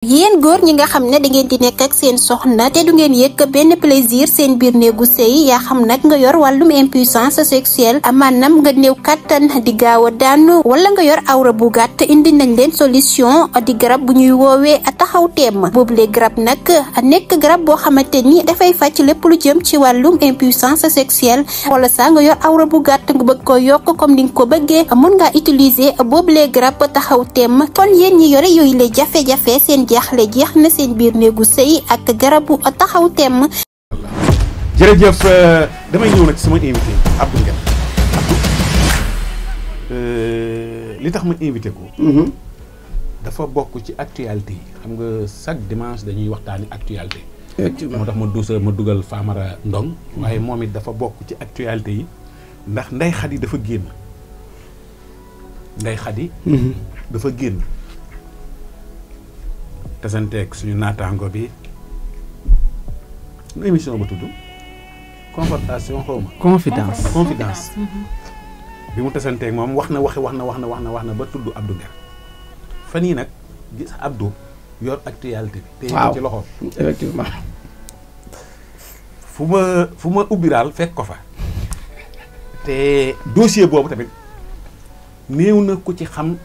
yéen góor ñi nga xam ne da ngeen di nekk ak seen soxna te du ngeen yëg benn plaisir seen biir néegu sëy yaa xam nag nga yor wàllum impuissance sexuelle maanaam nga néew kàttan di gaaw a daanu wala nga yor awra bu gàtt indi nañ leen solution di garab bu ñuy woowee taxaw teem boobule garab nag nekk garab boo xamante ni dafay fàcc lépp lu jëm ci wàllum impuissance sexuelle wala saa nga yor awra bu gàtt nga bëgg ko yokk comme ni nga ko bëggee mën ngaa utiliser boobule garab taxaw teem kon yéen ñi yore yooyu la jafe-jafe seen jaaxle jeex na seen biir néegu sëy ak garabu taxaw temm. jërëjëf damay ñëw nag sama invité Abdou Nguer li tax ma invité ko. dafa bokk ci actualité yi xam nga chaque dimanche dañuy waxtaani actualité. moo tax ma dugal Famara Ndong waaye moom it dafa bokk ci actualité yi ndax Ndeye Khady dafa génn Ndeye Khady dafa génn tasanteeg suñu naataango bi nu émission ba tudd confrontation xaw ma confidence bi mu tasanteeg moom wax na ba tudd Abdou Nguer fan yii nag gis Abdou yor actualité bi te ci loxo effectivement fu ma ubbi daal fekk ko fa te dossier boobu tamit néew na ku ci xam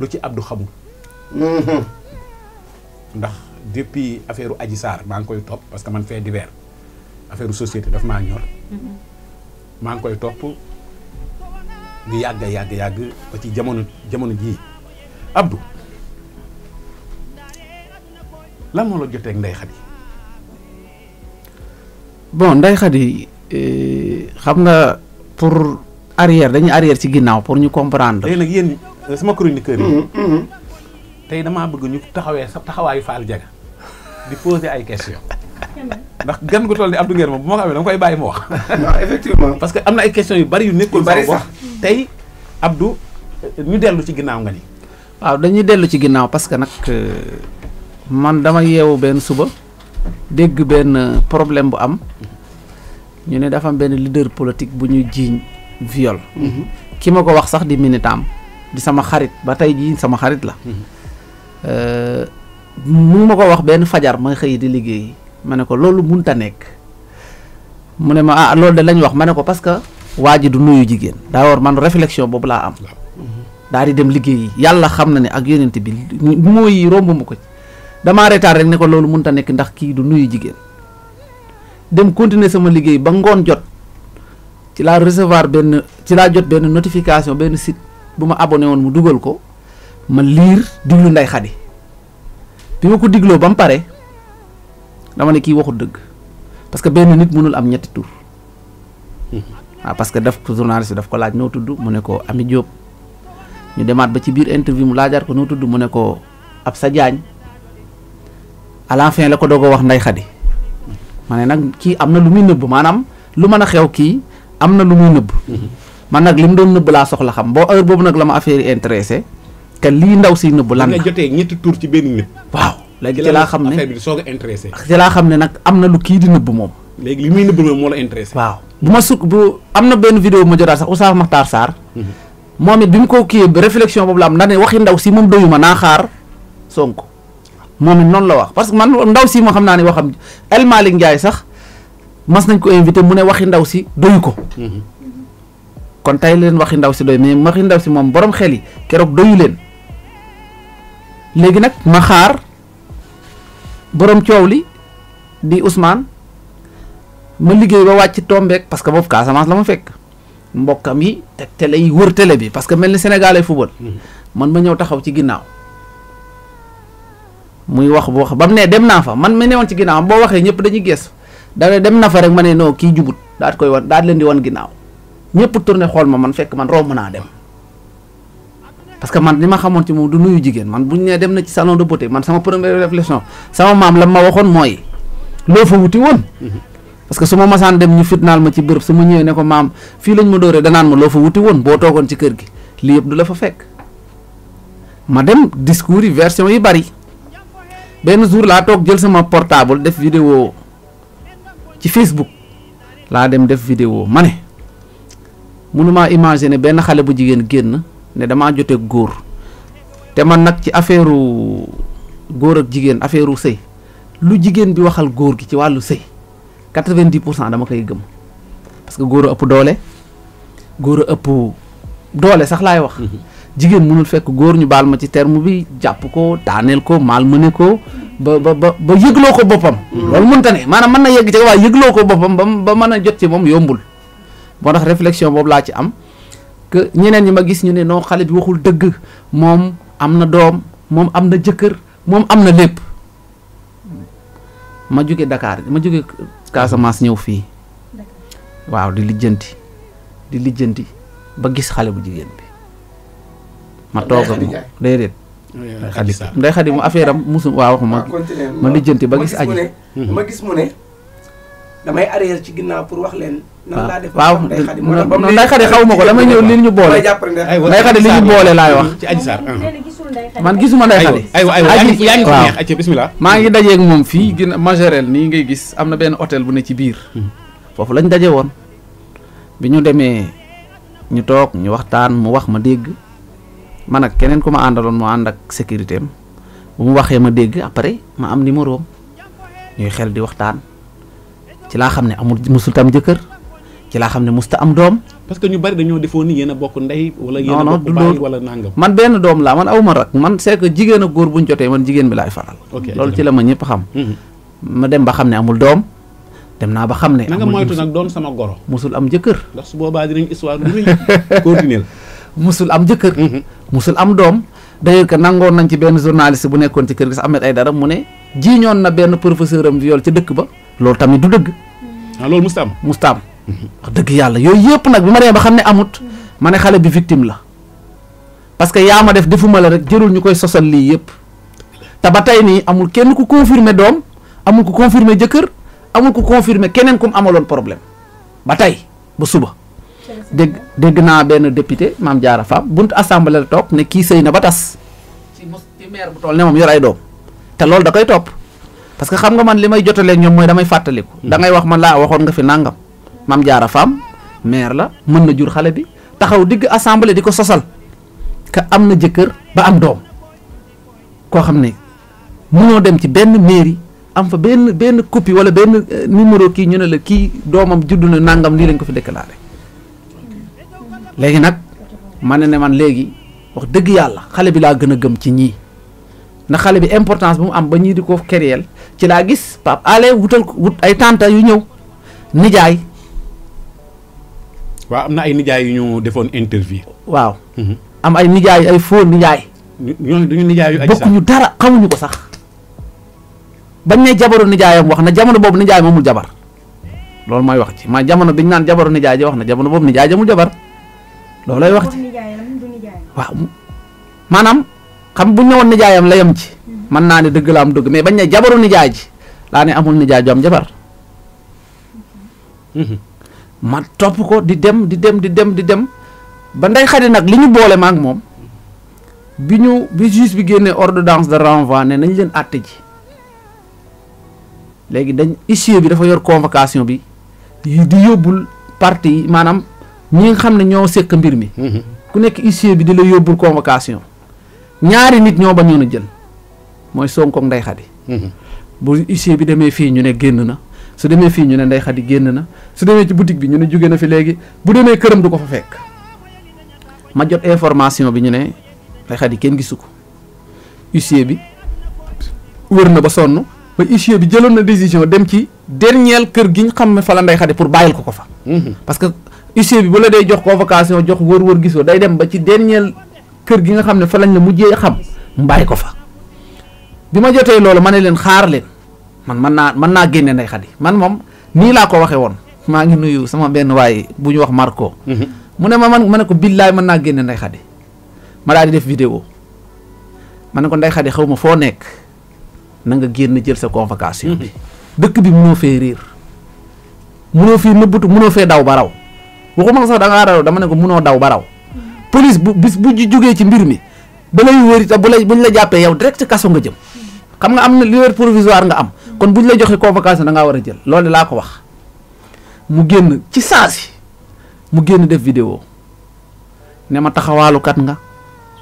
lu ci Abdou xamul ndax depuis affaire Adji Sarr maa ngi koy topp parce que man fait divers affaire société daf maa ñor maa ngi koy topp lu yàgg ba ci jamono jii Abdou lan moo la jotee ak Ndeye Khady. bon Ndeye Khady xam nga pour dañuy arrière ci ginnaaw pour ñu comprendre. léegi nag yéen sama chroniqueur yi. tey damaa bëgg ñu taxawaayu Fall Diaga di poser ay questions ndax gan gu toll ni Abdou Nguer moom bu ma ko amee dama koy bàyyi mu wax. non effectivement parce que am na ay questions yu bari yu nekkul. bari sax tey Abdou ñu dellu ci ginnaaw nga ni. waaw dañuy dellu ci ginnaaw parce que nag man dama yeewu benn suba dégg benn problème bu am ñu ne dafa am benn leader politique bu ñu jiiñ viol. ki ma ko wax sax di militant di sama xarit ba tey jii sama xarit la. mu ma ko wax benn fajar ma xëy di liggéey ma ne ko loolu munta nekk mu ne ma loolu de lañ wax ma ne ko parce que waa ji du nuyu jigéen daa war man réflexion boobu laa am daa di dem liggéey yàlla xam na ne ak yonent bi mooy romb mu ko damaa reetaar rek ne ko loolu munta nekk ndax kii du nuyu jigéen dem continuer sama liggéey ba ngoon jot ci laa jot benn notification benn site bu ma abonné woon mu dugal ko ma liir diglu Ndeye Khady bi ma ko digloo ba mu pare dama ne kii waxul dëgg parce que benn nit mënul am ñetti tur waaw parce que journaliste bi daf ko laaj noo tudd mu ne ko Ami Diop ñu demaat ba ci biir interview mu laajaat ko noo tudd mu ne ko Absa Diagne à la fin la ko doog a wax Ndeye Khady ma ne nag kii am na lu muy nëbb maanaam lu mën a xew kii am na lu muy nëbb man nag li mu doon nëbb laa soxla xam boo heure boobu nag la ma affaire yi intéressé que lii ndaw si nëbb lan la nga jotee ñetti tur ci benn nit. waaw léegi ci laa xam ne affaire bi soog a intéressé. ci laa xam ne nag am na lu kii di nëbb moom. léegi li muy nëbb moom moo la intéressé. waaw bu am na benn vidéo ma jotaat sax Oustaz Makhtar Sarr. moom it bi mu ko kii réflexion boobu la am ndax ne waxi ndaw si moom doyuma naa xaar Sonko moom it noonu la wax parce que man ndaw si ma xam naa ne waxam El Malick Ndiaye sax mas nañ ko invité mu ne waxi ndaw si doyu ko. kon tey leen waxi ndaw si doy mais waxi ndaw si moom borom xel yi keroog doyu leen léegi nag ma xaar borom coow li di Ousmane ma liggéey ba wàcc tombeek parce que boobu Casamance la ma fekk mbokkam yi teg télé yi wër télé bi parce que mel ni Sénégal ay football man ma ñëw taxaw ci ginnaaw muy wax ba mu ne dem naa fa man ma newoon ci ginnaaw boo waxee ñëpp dañuy gees da dem na fa rek ma ne non kii jubut daal koy wan daal leen di wan ginnaaw ñëpp tourné xool ma man fekk man romb naa dem parce que man li ma xamoon ci moom du nuyu jigéen man buñ nee dem na ci salon de beauté man sama première réflexion sama maam la ma waxoon mooy loo fa wuti woon parce que su ma masaan dem ñu fitnaal ma ci bërëb su ma ñëwee ne ko maam fii lañ ma dóoree danaan ma loo fa wuti woon boo toogoon ci kër gi lii yëpp du la fa fekk ma dem discours yi version yi bari benn jour laa toog jël sama portable def vidéo ci Facebook laa dem def vidéo ma ne mënumaa imaginer benn xale bu jigéen génn ne damaa jote góor te man nag ci affaire góor ak jigéen affaire sëy lu jigéen bi waxal góor gi ci wàllu sëy 90% dama koy gëm parce que góor a ëpp doole góor a ëpp doole sax laay wax jigéen mënul fekk góor ñu baal ma ci terme bi jàpp ko daaneel ko malmené ko ba yëgloo ko boppam loolu mënta ne maanaam mën na yegg ci waaye yëgloo ko boppam ba mën a jot ci moom yombul moo tax réflexion boobu laa ci am que ñeneen ñi ma gis ñu ne non xale bi waxul dëgg moom am na doom moom am na jëkkër moom am na lépp ma jóge Dakar ma jóge Casamance ñëw fii waaw di lijjanti ba gis xale bu jigéen bi ma toog ak moom déedéet Ndeye Khady mu affaire am musu waaw ma lijjanti ba gis aji ma gis mu ne damay arrière ci ginnaaw pour wax leen nan laa def waaw Ndeye Khady xaw ma ko damay ñëw li ñu boole Ndeye Khady li ñu boole laay wax ci Adji Sarr man gisuma Ndeye Khady yaa ngi neex acca bismillah maa ngi dajeeg moom fii gën Majorel nii ngay gis am na benn hôtel bu ne ci biir foofu lañ daje woon bi ñu demee ñu toog ñu waxtaan mu wax ma dégg man ak keneen ku ma àndaloon mu ànd ak sécurité am bu mu waxee ma dégg après ma am numéro am ñuy xel di waxtaan ci laa xam ne amul musul tam jëkkër ci laa xam ne musta am doom. parce que ñu bari dañoo defoon ni yéen a bokk ndey wala yéen a bokk baay wala nangam. man benn doom laa man awma rak man c'est que jigéen ak góor buñ jotee man jigéen bi laay faral. loolu ci la ma ñëpp xam. ma dem ba xam ne amul doom. dem naa ba xam ne. na nga moytu nag doon sama goro. musul am jëkkër. ndax su boobaa dinañ histoire lu rëy continuer. musul am jëkkër. musul am doom. d'ailleurs que nangoon nañ ci benn journaliste bu nekkoon ci kër gi sax Ahmed Aïdara mu ne jiiñoon na benn professeur am viol ca dëkk ba. loolu tamit du dëgg. ah loolu musta am. musta am. wax dëgg yàlla yooyu yëpp nag bi ma demee ba xam ne amut. ma ne xale bi victime la. parce que yaa ma def defuma la rek jërul ñu koy sosal lii yëpp. te ba tey nii amul kenn ku confirmer doom amul ku confirmer jëkkër amul ku confirmer keneen ku mu amaloon problème ba tey ba suba. dégg naa benn député Mame Diarra Fam buntu assemblée la toog ne kii sëy na ba tas. ci maire bu toll ne moom yor ay doom. te loolu da koy topp parce que xam nga man li may jotaleeg ñoom mooy damay fàttaliku. da ngay wax man laa waxoon nga fi nangam. Mame Diarra Fam maire la mën na jur xale bi taxaw digg assemblée di ko sosal. ka am na jëkkër ba am doom koo xam ne mënoo dem ci benn mairie am fa benn copie wala benn numéro kii ñu ne la kii doomam juddu na nangam lii lañ ko fi déclaré léegi nag ma ne man léegi wax dëgg yàlla xale bi laa gën a gëm ci ñii ndax xale bi importance bu mu am ba ñii di ko kéréel ci laa gis Pape Alé wut ay tanta yu ñëw nijaay. waaw am na ay nijaay yu ñu defoon interview. waaw. am ay nijaay ay faux nijaay. ñooñu duñu nijaay yu Adji Sarr bokkuñu dara xamuñu ko sax. bañ ne jabaru nijaayam wax na jamono boobu nijaay moomul jabar loolu mooy wax ci ma jamono biñ naan jabaru nijaay ji wax na jamono boobu nijaay jamul jabar loolu lay wax ci waaw maanaam xam buñ ne woon nijaayam la yem ci mën naa ne dëgg la am dëgg mais bañ ne jabaru nijaay ji laa ne amul nijaay ju am jabar ma topp ko di dem ba Ndeye Khady nag li ñu boole ma ak moom bi juge bi génnee ordonnance de renvoi ne nañ leen àtte ji léegi huissier bi dafa yor convocation bi di yóbbul parti yi maanaam ñi nga xam ne ñoo sekk mbir mi ku nekk huissier bi di la yóbbul convocation ñaari nit ñoo bañoon a jël mooy Sonko ak Ndeye Khady bu huissier bi demee fii ñu ne génn na su demee fii ñu ne Ndeye Khady génn na su demee ci boutique bi ñu ne jóge na fi léegi bu demee këram du ko fa fekk ma jot information bi ñu ne Ndeye Khady kenn gisu ko huissier bi wër na ba sonn ba huissier bi jëloon na décision dem ci dernier kër gi ñu xam ne fa la Ndeye Khady pour bàyyil ko fa. parce que huissier bi bu la day jox convocation jox wër gisoo day dem ba ci dernier kër gi nga xam ne fa lañ la mujjee xam mu bàyyi ko fa. bi ma jotee loolu ma ne leen xaar leen man mën naa génne Ndeye Khady man moom nii laa ko waxee woon maa ngi nuyu sama benn waay bu ñu wax Marco. mu ne ma ne ko billaay mën naa génne Ndeye Khady ma daal di def vidéo ma ne ko Ndeye Khady xaw ma foo nekk na nga génn jël sa convocation bi dëkk bi mënoo fee réer mënoo fee nëbbatu mënoo fee daw ba raw waxuma nga sax da ngaa raw dama ne ko mënoo daw ba raw police bu bis bu jógee ci mbir mi da lay wëri te buñ la jàppee yow direct kaso nga jëm xam nga am na liberté provisoire nga am kon buñ la joxee convocation da ngaa war a jël loolu laa ko wax mu génn ci saasi mu génn def vidéo ne ma taxawaalukat nga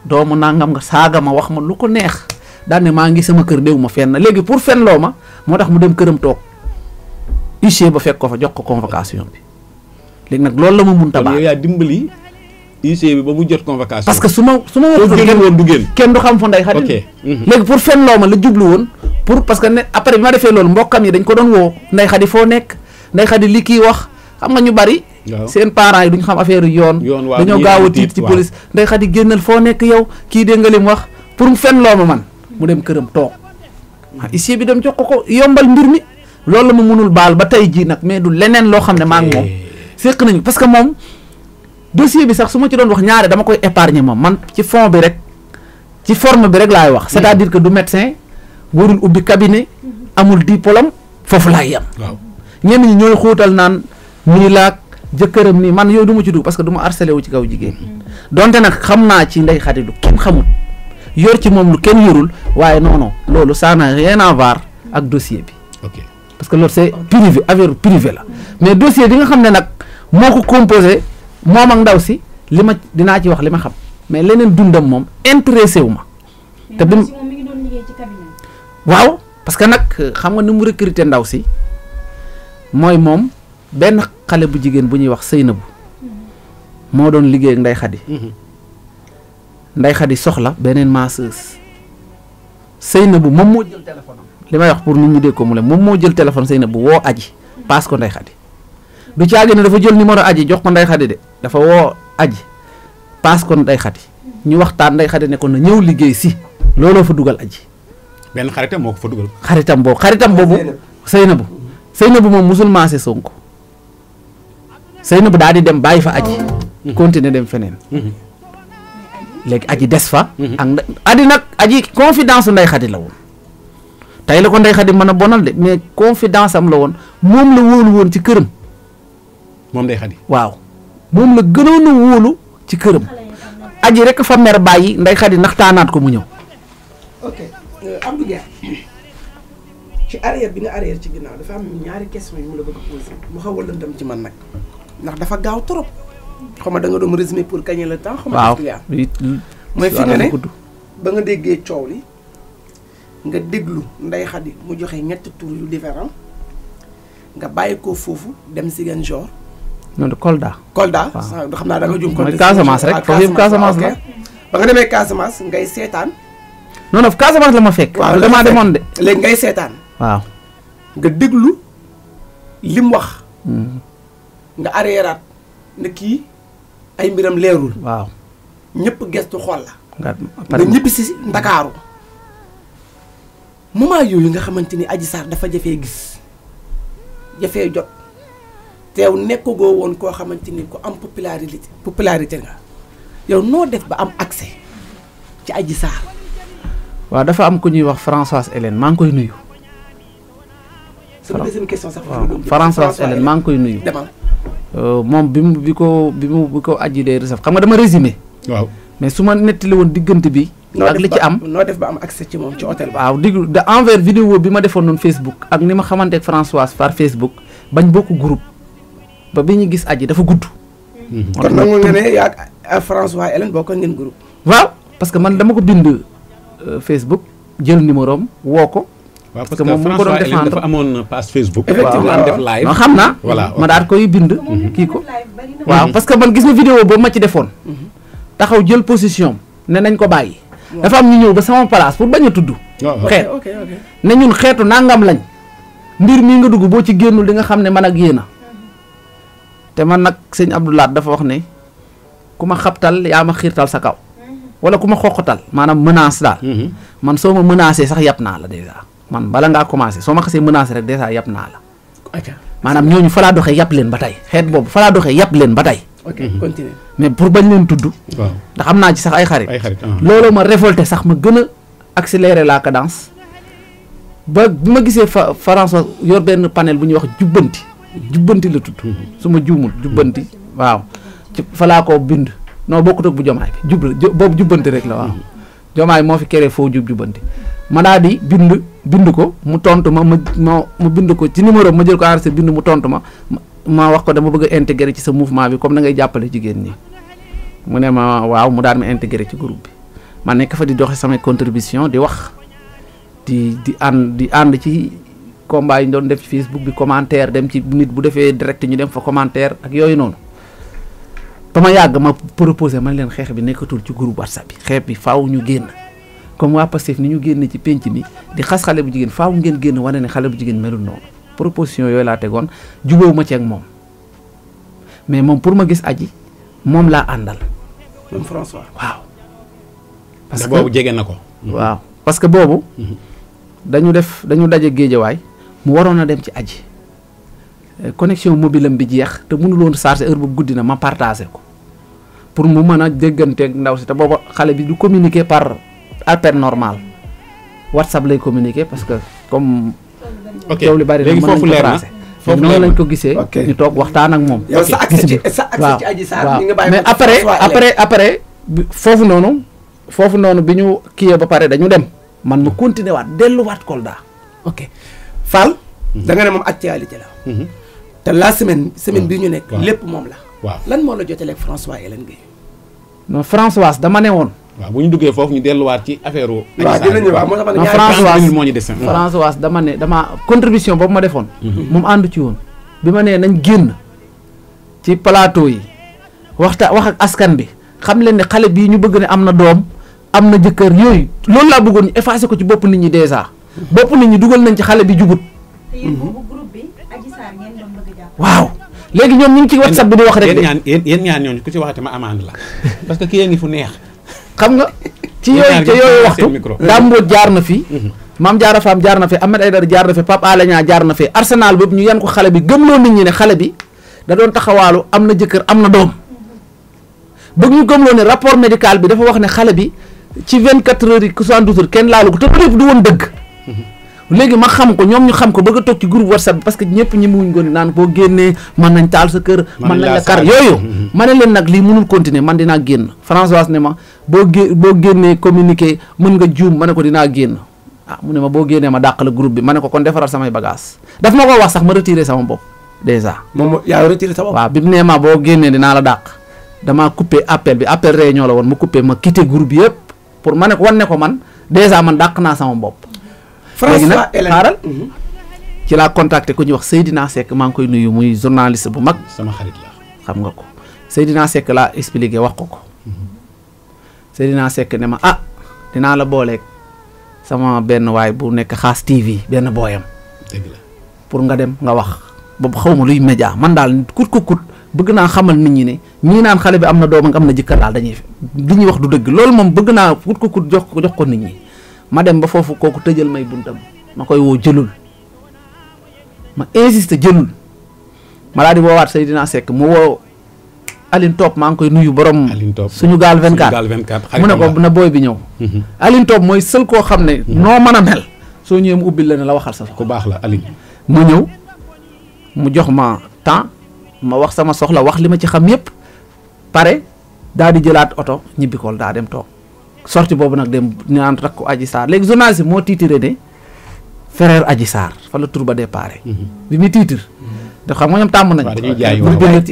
doomu nangam nga saaga ma wax ma lu ko neex daan ne maa ngi sama kër déw ma fenn léegi pour fenloo ma moo tax mu dem këram toog huissier ba fekk ko fa jox ko convocation bi léegi nag loolu la ma mun tabax. yow yaa dimbali huissier bi ba mu jot convocation. parce que su ma woon du génn kenn du xam fa Ndeye Khady. ok léegi pour fenloo ma la jublu woon pour parce que ne après bi ma defee loolu mbokkam yi dañ ko doon woo Ndeye Khady foo nekk Ndeye Khady li kii wax xam nga ñu bari. seen parents yi duñ xam affaire yoon. dañoo gaaw a tiit ci police Ndeye Khady génnal foo nekk yow kii dégg nga li mu wax pour mu fenloo ma man mu dem këram toog huissier bi dem jox ko yombal mbir mi loolu la ma mënul baal ba tey jii nag mais du leneen loo xam ne maa ngi moom séq nañu parce que moom dossier bi sax su ma ci doon wax ñaare dama koy épargner moom man ci fond bi rek ci forme bi rek laay wax c'est-à-dire que du médecin warul ubbi cabinet amul diplôme foofu laay yem ñenn ñi ñooy xóotal naan nii laak jëkkëram nii man yow du ma ci dugg parce que du ma harcelé wu ci kaw jigéen donte nag xam naa ci Ndeye Khady lu kenn xamul yor ci moom lu kenn yorul waaye non loolu ça n'a rien à voir ak dossier bi ok parce que loolu c'est privé affaire privé la mais dossier bi nga xam ne nag moo ko composé moom ak ndaw si li ma dinaa ci wax li ma xam mais leneen dundam moom intéressé wu ma te bi waaw parce que nag xam nga ni mu recruter ndaw si mooy moom benn xale bu jigéen bu ñuy wax Seynabou moo doon liggéey ak Ndeye Khady Ndeye Khady soxla beneen masseuse Seynabou moom moo jël téléphone am li may wax pour nit ñi dégg ko mu le moom moo jël téléphone Seynabou woo aji paas ko Ndeye Khady du caagi ne dafa jël numéro aji jox ko Ndeye Khady de dafa woo aji paas ko Ndeye Khady ñu waxtaan Ndeye Khady ne ko na ñëw liggéey si looloo fa dugal aji benn xaritam moo ko fa dugal xaritam boobu Seynabou moom musul maase Sonko Seynabou daal di dem bàyyi fa aji continuer dem feneen léegi aji des fa ak aji confidence Ndeye Khady la woon tey la ko Ndeye Khady mën a bonal de mais confidence am la woon moom la wóolu woon ci këram moom Ndeye Khady waaw moom la gënoon a wóolu ci këram aji rek fa mer bàyyi Ndeye Khady naxtaanaat ko mu ñëw ok Abdou Guèye ci arrière bi nga arrière ci ginnaaw dafa am ñaari question yu mu la bëgg a posé mu xaw a lëndëm ci man nag ndax dafa gaaw trop xam nga da nga doon résumé pour gagner le temps. waaw mooy fi nga ne ba nga déggee coow li nga déglu Ndeye Khady mu joxe ñetti tur yu différent nga bàyyi ko foofu dem Ziguinchor. non de Kolda. Kolda xam naa da nga jum. mooy Casamance rek foofu yëpp Casamance la. ba nga demee Casamance ngay seetaan. non Casamance la ma fekk. waaw damaa demoon de. léegi ngay seetaan. waaw nga déglu lim wax. nga arriéraat ne kii ay mbiram leerul. waaw ñëpp gestu xool la. nga ñibbi si Ndakaaru. moment yooyu nga xamante ni Adji Sarr dafa jafee gis jafee jot teew nekkagoo woon koo xamante ni ku am popularité nga yow noo def ba am accès ci Adji Sarr. waaw dafa am ku ñuy wax Françoise Hélène maa ngi koy nuyu. sama deuxième question sax. waaw Françoise Hélène maa ngi koy nuyu. demal moom bi ko Adji dee recef xam nga dama résumé. waaw mais su ma nettali woon diggante bi. ak li ci am noo def ba am accès ci moom ci hôtel ba. waaw diggu de envers vidéo bi ma defoon noonu Facebook ak ni ma xamante ak Françoise par Facebook bañ bokk groupe ba bi ñu gis Adji dafa gudd. kon nag nga ne yaa François Hélène bokkoon ngeen groupe. waaw parce que man dama ko bind Facebook jël numéro am woo ko. waaw parce que moom mu ko doon défendre dafa amoon page Facebook. effectivement def live. non xam naa. voilà ma daal koy bind. kii ko waaw parce que man gis na vidéo boobu ma ci defoon. taxaw jël position ne nañ ko bàyyi. dafa am ñu ñëw ba sama place pour bañ a tudd. xeet ok ne ñun xeetu nangam lañ. mbir mii nga dugg boo ci génnul di nga xam ne man ak yéen a te man nag sëñ Abdoulaat dafa wax ne ku ma xabtal yaa ma xiirtal sa kaw. wala ku ma xoqatal maanaam menace daal. man soo ma menacé sax yàpp naa la dèjà. man bala ngaa commencé soo ma xasee menacé rek dèjà yàpp naa la. maanaam ñooñu fa laa doxee yàpp leen ba tey xeet boobu fa laa doxee yàpp leen ba tey. ok continue. mais pour bañ leen tudd. waaw ndax am naa ci sax ay xarit. looloo ma révolté sax ma gën a accélérer la cadence. ba bi ma gisee François yor benn panel bu ñuy wax jubbanti la tudd. su ma juumul jubbanti waaw ci fa laa ko bind. non bokkut ak bu jomaay bi boobu jubbanti rek la waaw. jomaay moo fi kéré foo jubbanti. ma daal di bind ko mu tontu ma bind ko ci numéro ma jël ko enregistré bind mu tontu ma wax ko dama bëgg a intégré ci sa mouvement bi comme da ngay jàppale jigéen ñi mu ne ma waaw mu daal ma intégré ci groupe bi ma nekk fa di doxe samay contribution di wax di ànd ci combat yi ñu doon def ci Facebook bi commentaire dem ci nit bu defee direct ñu dem fa commentaire ak yooyu noonu ba ma yàgg ma proposé man leen xeex bi nekkatul ci groupe WhatsApp bi xeex bi faaw ñu génn comme waa Pastef ni ñu génn ci penc mi di xas xale bu jigéen faaw ngeen génn wane ne xale bu jigéen melul noonu proposition yooyu laa tegoon jubóowu ma ci ak moom mais moom pour ma gis aji moom laa àndal. moom François waaw. parce que boobu jege na ko. waaw parce que boobu. dañu daje géejawaay mu waroon a dem ci aji connexion mobile am bi jeex te mënul woon charger heure bu guddi na ma partagé ko pour mu mën a dégganteeg ndaw si te booba xale bi du communiquer par appel normal WhatsApp lay communiquer parce que comme. ok coow li bari na léegi mën nañ foofu ko leer na tracé. foofu noonu lañ ko gisee. ñu toog waxtaan ak moom. yow sa accès ci Adji Sarr ni nga bàyyi mais après foofu noonu bi ñu kiyee ba pare dañu dem man ma continuer waat delluwaat Kolda. ok Fall. da nga ne moom actualité la. te la semaine bii ñu nekk. lépp moom la. waaw lan moo la jotaleeg François Hélène Gueye. non Françoise dama ne woon. waaw bu ñu duggee foofu ñu delluwaat ci affaire u. waaw dinañu waaw moo tax ma ne Françoise dama contribution boobu ma defoon. moom àndu ci woon. bi ma nee nañ génn ci plateau yi wax ak askan bi xam leen ne xale bii ñu bëgg ne am na doom am na jëkkër yooyu loolu laa bëggoon ñu effacé ko ci bopp nit ñi dèjà. bopp nit ñi dugal nañ ci xale bi jubut. waaw léegi ñoom ñu ngi ci WhatsApp bi di wax rek. yéen ñaan ñooñu ku ci waxati ma amande la parce que kii yaa ngi fu neex. xam nga ci yooyu waxtu Dambot jaar na fi. Mame Diarra Fam jaar na fi Ahmed Aïdara jaar na fi Pape Alé Niang jaar na fi Arsenal boobu ñu yan ko xale bi gëmloo nit ñi ne xale bi da doon taxawaalu am na jëkkër am na doom bëgg ñu gëmloo ne rapport médical bi dafa wax ne xale bi ci 24 heures yi 72 heures kenn laalu ko te lépp du woon dëgg. léegi ma xam ko ñoom ñu xam ko bëgg a toog ci groupe WhatsApp bi parce que ñëpp ñi muñ ko naan boo génnee mën nañ taal sa kër. mën nañ la kar yooyu. ma ne leen nag lii mënul continuer man dinaa génn Françoise ne ma boo génnee communiqué mën nga juum ma ne ko dinaa génn ah mu ne ma boo génnee ma dàq la groupe bi ma ne ko kon defaral samay bagage daf ma ko wax sax ma retiré sama bopp déjà. moom yaa retiré sa bopp. waaw bi mu nee ma boo génnee dinaa la dàq damaa coupé appel bi appel réunion la woon ma coupé ma quitté groupe bi yëpp pour ma ne ko wan ne ko man déjà man dàq naa sama bopp. léegi nag xaaral ci laa contacté ku ñuy wax Seydina Seck maa ngi koy nuyu muy journaliste bu mag. sama xarit la xam nga ko Seydina Seck laa expliqué wax ko Seydina Seck ne ma dinaa la booleeg sama benn waay bu nekk Xaas TV benn booyam. dëgg la pour nga dem nga wax boobu xaw ma luy média man daal kut bëgg naa xamal nit ñi ne ñii naan xale bi am na doom ak am na jëkkër daal dañuy li ñuy wax du dëgg loolu moom bëgg naa kut jox ko nit ñi. ma dem ba foofu kooku tëjal may buntam ma koy woo jëlul ma insisté jëlul ma daal di woowaat Seydina Seck mu woo Aline Top maa ngi koy nuyu borom. suñu gaal 24 mu ne ko na booy bi ñëw. Aline Top mooy sël koo xam ne. noo mën a mel soo ñëwee mu ubbil la ne la waxal sa. ku baax la Aline. mu ñëw mu jox ma temps ma wax sama soxla wax li ma ci xam yépp pare daal di jëlaat oto ñibbi kool daa dem toog. sorti boobu nag dem naan rakku Adji Sarr léegi journaliste moo tiitiré ne frère Adji Sarr fa la tur ba déparé bi muy tiitir te xam nga ñoom tàmm nañ bu bind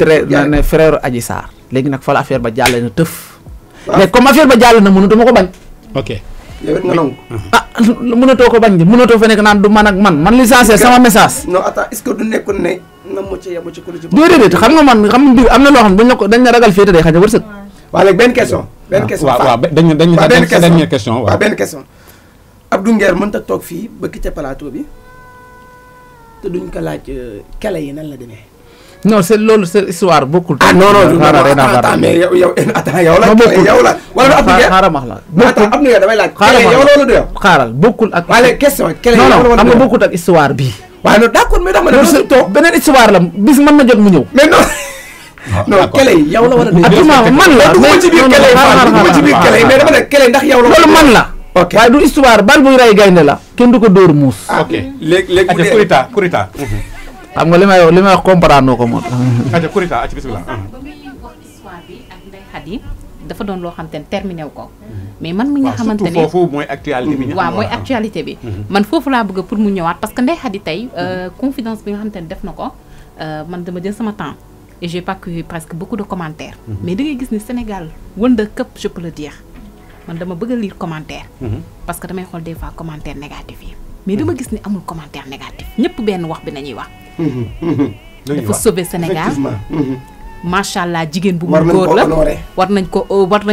ne frère Adji Sarr léegi nag fa la affaire ba jàlle na tëf léegi comme affaire ba jàlle na mënatuma ko bañ ok yow it nga nangu mënatoo ko bañ de mënatoo fa nekk naan du man ak man l'essentiel sama message non attends est-ce que du nekkul ne na mu ci yabu ci ku ci déedéet xam nga man xam mbir am na loo xam ne buñ la ko dañ la ragal féete day xañ a wërsëg waaw léegi benn question waaw dañ dernière question waaw benn question Abdou Nguer mënta toog fii ba quitté plateau bi te duñ ko laaj kele yi nan la demee. non c'est loolu c'est histoire bokkul. non mais yow attends yow la wala Abdou Nguer xaaral max la attends Abdou Nguer damay laaj kele yow loolu du yow xaaral bokkul ak waaye question kele non xam nga bokkul ak histoire bii waaye non d'accord mais dama ne toog beneen histoire la bis mën na jot mu ñëw mais non non kele yi yow la war a dégg man la duguma ci biir kele yi mais dama ne kele ndax yow la loolu man la ok waaye du histoire bal buy rey gaynde la kenn du ko dóor muus ok léegi kurita xam nga li may wax comprendre noo ko moom kurita bismillah ba muy wax histoire bi ak Ndeye Khady dafa doon loo xam te ne terminé wu ko mais man mi nga xamante ne foofu mooy actualité bi waaw mooy actualité bi man foofu laa bëgg pour mu ñëwaat parce que Ndeye Khady tey confidence bi nga xamante ne def na ko man dama jël sama temps et j'ai pas eu presque beaucoup de commentaires mais da ngay gis ni Sénégal wënda këpp je peux le dire man dama bëgg a lire commentaire. parce que damay xool des fois commentaire négatif yi. mais dama gis ni amul commentaire négatif ñëpp benn wax bi nañuy wax. dafa sauver Sénégal. macha allah jigéen bu mu góor la war nañ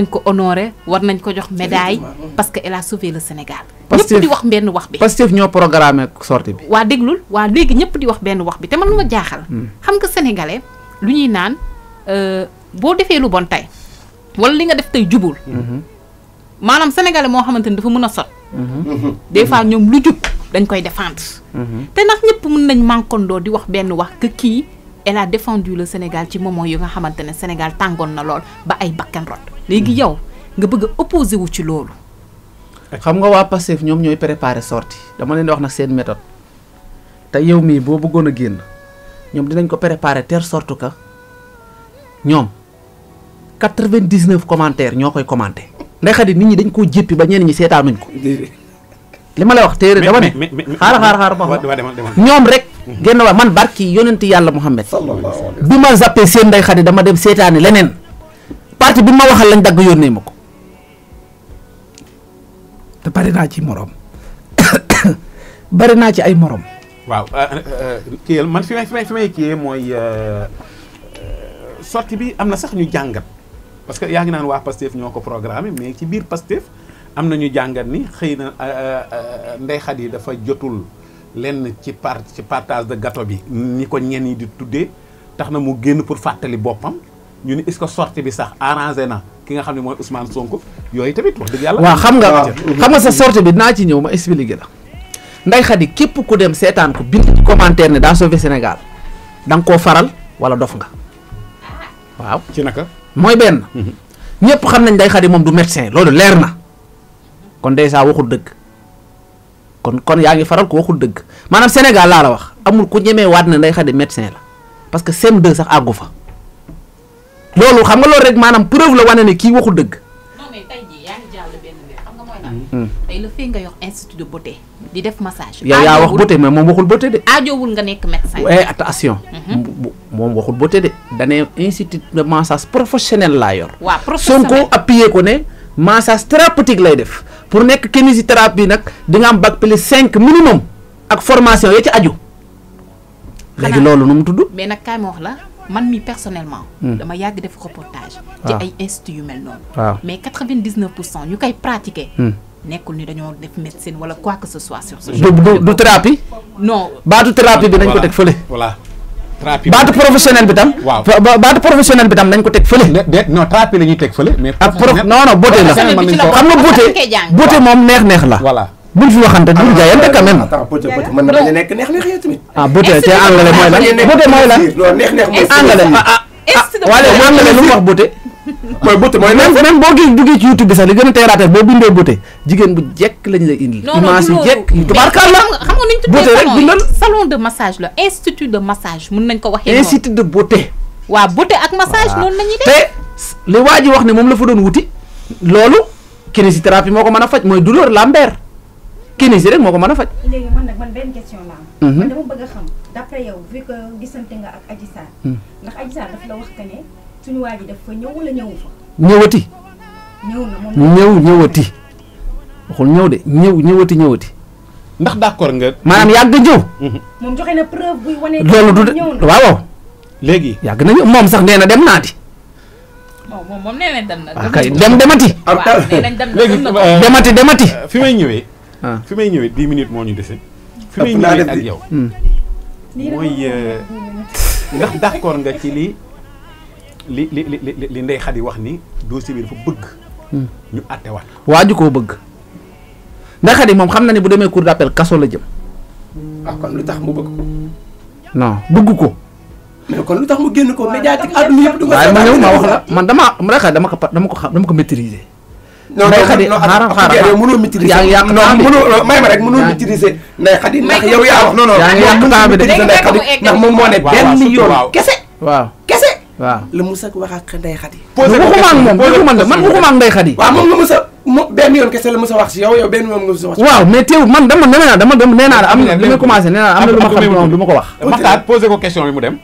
ko honorer war nañ ko jox médaille parce que elle a sauvé le Sénégal. ñëpp di wax benn wax bi. Pastef ñoo programmé sortie bi. waa déglul waa léegi ñëpp di wax benn wax bi te man lu ma jaaxal. xam nga sénégalais lu ñuy naan boo defee lu bon tey wala li nga def tey jubul. maanaam sénégalais moo xamante ni dafa mën a sot. des fois ñoom lu jub dañ koy défendre. te ndax ñëpp mën nañ mànkandoo di wax benn wax que kii. elle a défendu le Sénégal ci moment yu nga xamante ne Sénégal tàngoon na lool ba ay bakkan rot léegi yow nga bëgg a opposé wu ci loolu. xam nga waa Pastef ñoom ñooy préparer sortie dama leen di wax nag seen méthode te yow mii boo bëggoon a génn ñoom dinañ ko préparer telle sorte que ñoom 99 commentaires ñoo koy commenté. Ndeye Khady nit ñi dañ koo jéppi ba ñenn ñi seetaanuñ ko. li ma lay wax téere dama ne xaar ba ñoom rek génn waa man barki yonenti yàlla Muhammad bi ma zappé seen Ndeye Khady dama dem seetaani leneen parti bi ma waxal lañ dagg yónnee ma ko te bari naa ci morom bari naa ci ay morom. waaw kii man fi may kii mooy sortie bi am na sax ñu jàngat parce que yaa ngi naan waa Pastef ñoo ko programmé mais ci biir Pastef am na ñu jàngat ni xëy na Ndeye Khady dafa jotul lenn ci partage de gâteau bi ni ko ñenn ñi di tuddee tax na mu génn pour fàttali boppam ñu ni est-ce que sortie bi sax arrangé na ki nga xam ne mooy Ousmane Sonko yooyu tamit wax dëgg yàlla. waaw xam nga sa sortie bi dinaa ci ñëw ma expliqué la Ndeye Khady képp ku dem seetaan ko bind ci commentaire ne daa sauvé Sénégal da nga koo faral wala dof nga waaw. ci naka. mooy benn. ñëpp xam nañ Ndeye Khady moom du médecin loolu leer na. kon déjà waxul dëgg kon yaa ngi faral ko waxul dëgg maanaam Sénégal laa la wax amul ku ñemee waat na Ndeye Khady médecin la parce que CM2 sax àggu fa loolu xam nga loolu rek maanaam preuve la wane ne kii waxul dëgg. non mais tey jii yaa ngi jàll benn mbir xam nga mooy lan. tey le fait nga yor institut de beauté di def massage. yow yaa wax beauté mais moom waxul beauté de. aajowul nga nekk médecin. attention. moom waxul beauté de. dane institut de massage professionnel laa yor. waaw professionnel Sonko appuyé ko ne massage thérapeutique lay def. pour nekk kinésithérapie nag di nga am bac plus 5 minimum ak formation ya ci aju. léegi loolu nu mu tudd. mais nag kaay ma wax la man mi personnellement. dama yàgg def reportage. ci ay institut yu mel noonu. waaw mais 99% ñu koy pratiquer. nekkul ni dañoo def médecine wala quoi que ce soit sur ce du thérapie. non baatu thérapie bi nañ ko teg fële. voilà thérapie baatu professionnel bi tam. waaw baatu professionnel bi tam nañ ko teg fële. non thérapie la ñuy teg fële. mais non beauté la xam nga beauté moom neex la. voilà buñ fi waxante duñ jaayante quand même. beauté mën na bañ a nekk neex yow tamit. beauté te anglais mooy lan beauté mooy lan. non neex mooy anglais wala anglais lu mu wax beauté. mooy beauté mooy même boo gis duggee ci YouTube bi sax li gën a teeraate boo bindee beauté jigéen bu jekk lañ lay indi. image yu jekk yu tubaarkalla. xam nga nuñ beauté rek bindal salon de massage la institut de massage mun nañ ko waxee noonu. institut de beauté. waaw beauté ak massage noonu la ñuy def. te li waa ji wax ne moom la fa doon wuti loolu kinésithérapie moo ko mën a faj mooy douleur lombaire kinési rek moo ko mën a faj. léegi man benn question la am. man dama bëgg a xam d'après yow vu que gisante nga ak Adji Sarr. ndax Adji Sarr daf la wax que ne suñu waa ji daf fa ñëw wala ñëwu fa. ñëwati. ñëw na moom ñëwati waxul ñëw de ñëwati. ndax d'accord nga. maanaam yàgg ñëw. moom joxe na preuve buy wane. loolu du ñëw na waaw. léegi yàgg na ñëw moom sax nee na dem naati. moom nee nañ dem na. kay demati. waaw nee nañ dem na léegi demati. fi may ñëwee. fi may ñëwee 10 minutes moo ñu dese. fi may ñëwee ak yow. mooy ndax d'accord nga ci li Ndeye Khady wax ni dossier bi dafa bëgg. ñu àttewaat. waaju koo bëgg. Ndeye Khady moom xam na ni bu demee cour d'appel kaso la jëm. kon lu tax mu bëgg ko. non bëgg ko. mais kon lu tax mu génn ko médiatique àdduna yëpp. du ko waaye ma ñëw ma wax la man Ndeye Khady dama ko maîtriser. Ndeye Khady xaaral mënoo maîtriser. yaa ngi yàq temps bi mënoo may ma rek mënoo maîtriser Ndeye Khady ndax yow yaa wax non yaa ngi yàq temps bi de Ndeye Khady ndax moom moo ne benn yoon kese. waaw la Moussa wax ak Ndeye Khady. waxuma ak moom man waxuma ak Ndeye Khady. waaw moom la Moussa benn yoon kese la Moussa wax si yow benn yoon nga Moussa wax. waaw mais teewul man dama nee naa la am na li may commencé nee naa am na lu ma xam moom du ma ko wax. Maxtaar posé ko question bi mu dem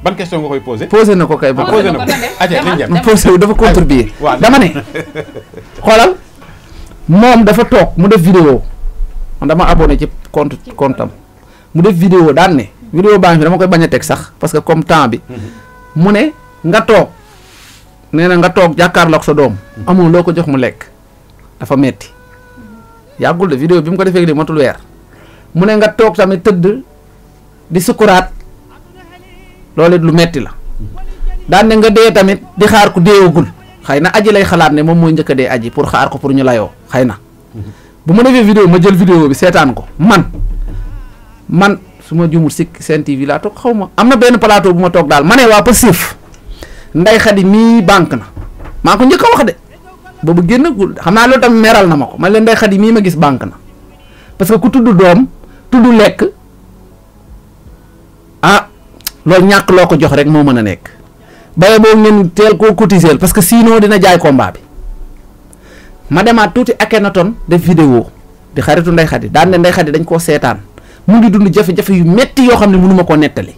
ban question nga koy posé. posé na ko kay ba posé na ko aja nañ dem posé wu dafa contribuer dama ne xoolal moom dafa toog mu def vidéo man dama abonné ci compte am mu def vidéo daan ne vidéo baa ngi fi dama koy bañ a teg sax parce que comme temps bi mu ne nga toog nee na nga toog jàkkaarloog sa doom amul loo ko jox mu lekk dafa metti yàggul de vidéo bi mu ko defee li matul weer mu ne nga toog tamit tëdd di sukuraat loolu it lu metti la daan ne nga dee tamit di xaar ku deewagul xëy na aji lay xalaat ne moom mooy njëkk a dee aji pour xaar ko pour ñu layoo xëy na bu ma defee vidéo ma jël vidéo bi seetaan ko man su ma jumul si Sen TV laa toog xaw ma am na benn plateau bu ma toog daal ma ne waa Pastef Ndeye Khady mii banque na maa ko njëkk a wax de boobu génnagul xam naa loolu tamit meral na ma ko man leen Ndeye Khady mii ma gis banque na parce que ku tudd doom tudd lekk ah loolu ñàkk loo ko jox rek moo mën a nekk baye boobu ngeen teel koo cotiser parce que sinon dina jaay combat bi ma demaat tuuti Akhenaton def vidéo di xaritu Ndeye Khady daan ne Ndeye Khady dañ koo seetaan mu ngi dund jafe-jafe yu metti yoo xam ne mënu ma koo nettali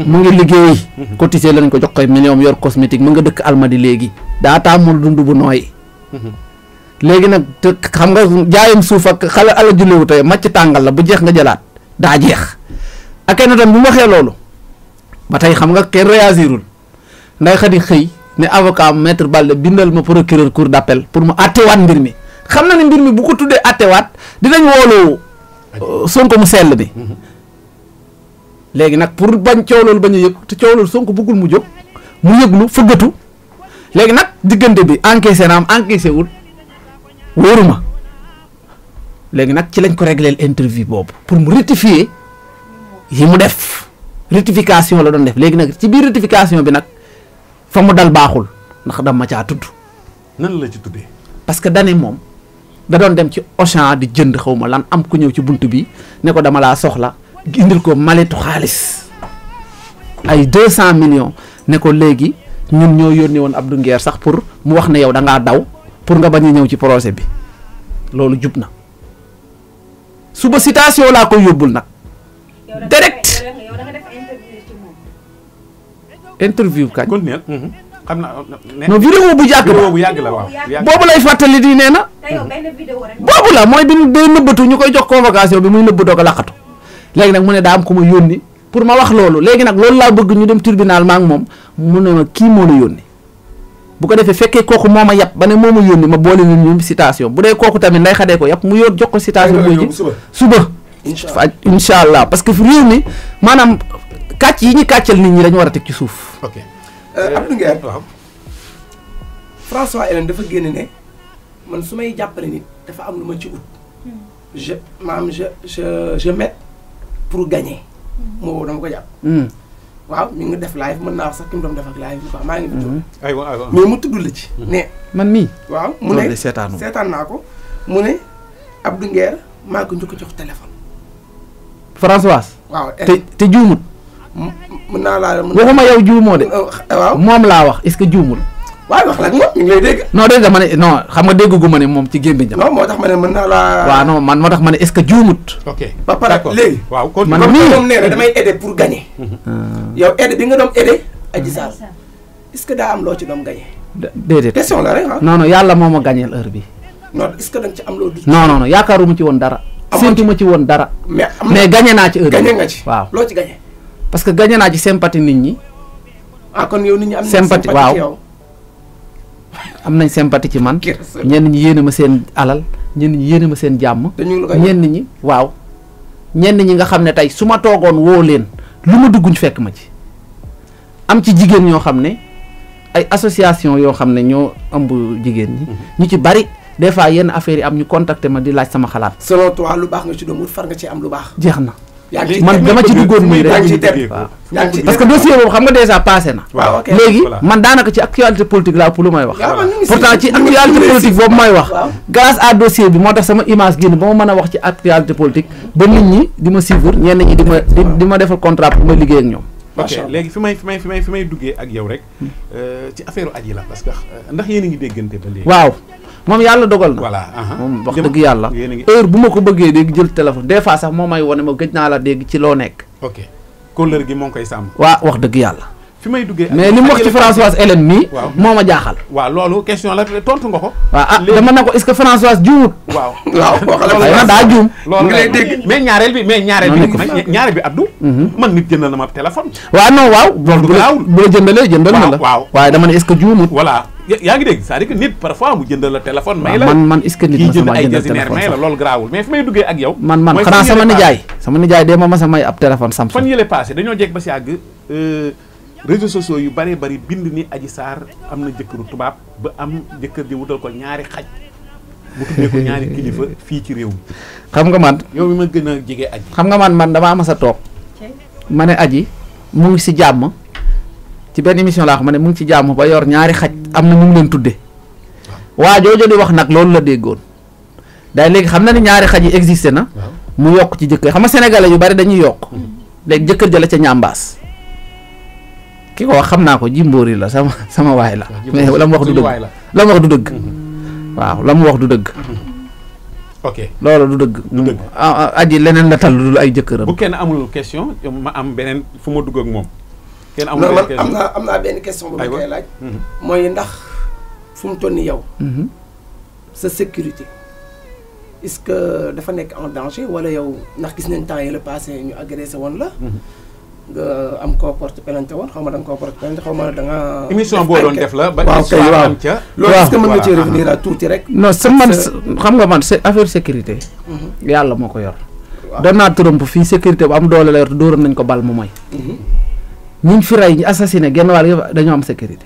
mu ngi liggéey cotiser lañ ko jox koy million yor cosmétique mu nga dëkk Almadi léegi daa taamul dund bu nooy léegi nag te xam nga jaayam suuf ak xale ala jullewu tey macc tàngal la bu jeex nga jëlaat daa jeex Akhenaton bu mu waxee loolu ba tey xam nga kenn réagirul Ndeye Khady xëy ne avocat maître Balde bindal ma procureur cour d'appel pour mu attewaat mbir mi xam na ne mbir mi bu ko tuddee attewaat dinañ woolu Sonko mu sell bi léegi nag pour bañ coow loolu bañ a yëg te coow loolu Sonko bëggul mu jóg mu yëglu fëggatu léegi nag diggante bi encaissé na am encaissé wul wóoruma léegi nag ci lañ ko régleel interview boobu pour mu rectifier yi mu def rectification la doon def léegi nag ci biir rectification bi nag fa mu dal baaxul ndax dama caa tudd. nan la ci tuddee. parce que dane moom da doon dem ci Auchan di jënd xaw ma lan am ku ñëw ci bunt bi ne ko dama laa soxla indil ko maletu xaalis ay 200 millions ne ko léegi ñun ñoo yónnee woon Abdou Nguer sax pour mu wax ne yow da ngaa daw pour nga bañ a ñëw ci projet bi loolu jub na suba citation laa koy yóbbul nag direct interview kañ. continuer xam na non vidéo bu yàgg ba bu yàgg la waaw. boobu lay fàttali di nee na boobu la mooy bi day nëbbatu ñu koy jox convocation bi muy nëbbatoo ko laqatu léegi nag mu ne daa am ku ma yónni pour ma wax loolu léegi nag loolu laa bëgg ñu dem tribunal ma ak moom mu ne ma kii moo la yónni bu ko defee fekkee kooku moo ma yàpp ba ne moo ma yónni ma boole leen ñu citation bu dee kooku tamit Ndeye Khady ko yàpp mu yor jox ko citation booy ji suba incha allah parce que réew mi maanaam kàcc yi ñu kàccal nit ñi dañu war a teg ci suuf. ok Abdou Nguer waaw. François Hélène dafa génn ne man su may jàppale nit dafa am lu ma ci ut. je mets pour gagner. moo dama ko jàpp. waaw mi ngi def live mën naa wax sax ki mu doon def ak live bi quoi maa ngi fi tudd. aywa aywa mais mu tudd la ci. ne man mii. waaw mu ne seetaan naa ko mu ne Abdou Nguer maa ko njëkk a jox téléphone. Françoise. waaw te juumut. mën naa laa waxuma yow juumoo de. waaw moom laa wax est-ce que juumul. waaw wax la ak moom mi ngi lay dégg. non dégg dama ne non xam nga déggu ma ne moom ci gémmiñ jam. non moo tax ma ne mën naa laa. waaw non man moo tax ma ne est-ce que juumut. ok ba pare léegi. waaw kon man comme mii moom nee na damay aider pour gagner. yow aider bi nga doon aider. Adji Sarr est-ce que daa am loo ci doon gagner. déedéet question la rek ah. non non yàlla moo ma gañeel heure bi. non est-ce que da nga ci am loo. non non non yaakaaruma ci woon dara. séntu ma ci woon dara. mais gagné naa ci heure bi gagné nga ci. waaw loo ci gagné. parce que gagné naa ci sympathie nit ñi. ah kon yow nit ñi am nañ sympathie waaw ci yow. am nañ sympathie ci man. ñenn ñi yéene ma seen alal ñenn ñi yéene ma seen jàmm. ñenn ñi waaw. ñenn ñi nga xam ne tey su ma toogoon woo leen lu ma dugguñ fekk ma ci. am ci jigéen ñoo xam ne ay association yoo xam ne ñoo ëmb jigéen ñi. ñu ci bari des fois yenn affaires yi am ñu contacter ma di laaj sama xalaat. selon toi lu baax nga ci doon wut far nga ci am lu baax. jeex na. man dama ci duggoon muy rek parce que dossier boobu xam nga déjà passé na. waaw ok léegi man daanaka ci actualité politique laa pour lu may wax. pourtant ci actualité politique boobu may wax. grâce à dossier bi moo tax sama image génn ba ma mën a wax ci actualité politique ba nit ñi di ma suivre ñenn ñi di ma defal contrat pour ma liggéey ak ñoom. ok léegi fi may duggee ak yow rek ci affaire Adji la parce que ndax yéen a ngi déggante ba léegi. waaw moom yàlla dogal na. voilà moom wax dëgg yàlla. heure bu ma ko bëggee dégg jël téléphone des fois sax moo may wone ma gëj naa la dégg ci loo nekk. ok kóllëre gi moo ngi koy sàmm. waaw wax dëgg yàlla. fi may duggee. mais li mu wax ci Françoise Hélène mii. waaw moo ma jaaxal. waaw loolu question la tontu nga ko. waaw dama ne ko est-ce que Françoise juumut. waaw waaw daa juum. loolu ngay dégg mais ñaareel bi Abdou. man nit jëndal na ma téléphone. waaw non waaw. loolu bu la jëndalee jëndal na la. waaw waaye dama ne est-ce que juumut. voilà yaa ngi dégg c'est-à-dire que nit parfois mu jëndal la téléphone. may la man est-ce que nit ma sama ay jëndal jasinaire téléphone may la loolu garaawul mais fi may duggee ak yow. man xanaa sama nijaay de ma sa may ab téléphone Samsung. fan yële passé dañoo jekk ba si àgg réseaux sociaux yu bari bind ni Adji Sarr am na jëkkëru tubaab ba am jëkkër ji wutal ko ñaari xaj mu tuddee ko ñaari kilifa fii ci réew mi. xam nga man yow mi ma gën a jege Adji. xam nga man damaa mas a toog ma ne Adji mu ngi si jàmm ci benn émission laa xam ne mu ngi ci jàmm ba yor ñaari xaj am na ñu ngi leen tudde waa jooju di wax nag loolu la déggoon day léegi xam na ni ñaari xaj yi existé na mu yokk ci jëkkër xam nga sénégalais yu bari dañuy yokk léegi jëkkër ja la ca ñambaas ki ko wax xam naa ko Jimbori la sama waay la mais la mu wax du dëgg la mu wax du dëgg waaw la mu wax du dëgg ok loolu du dëgg Adji leneen la tal lu dul ay jëkkëram. bu kenn amul question ma am beneen fu ma dugg ak moom kenn amul benn question am naa benn question bu ma koy laaj mooy ndax fu mu toll nii yow sa sécurité est-ce que dafa nekk en danger wala yow ndax gis nañ temps yi la passé ñu agressé woon la nga am koo porte plainte woon xaw ma da nga koo porte plainte xaw ma da nga émission boo doon def la ba waaw kay waaw am ca loolu est-ce que mën nga ci revenir à tuuti rek non sa man xam nga man c'est affaire sécurité yàlla moo ko yor Donald Trump fii sécurité bu am doole la yor te dóoroon nañ ko bal mu mooy ñiñ fi rey ñu assassiné genn wàll yëpp dañoo am sécurité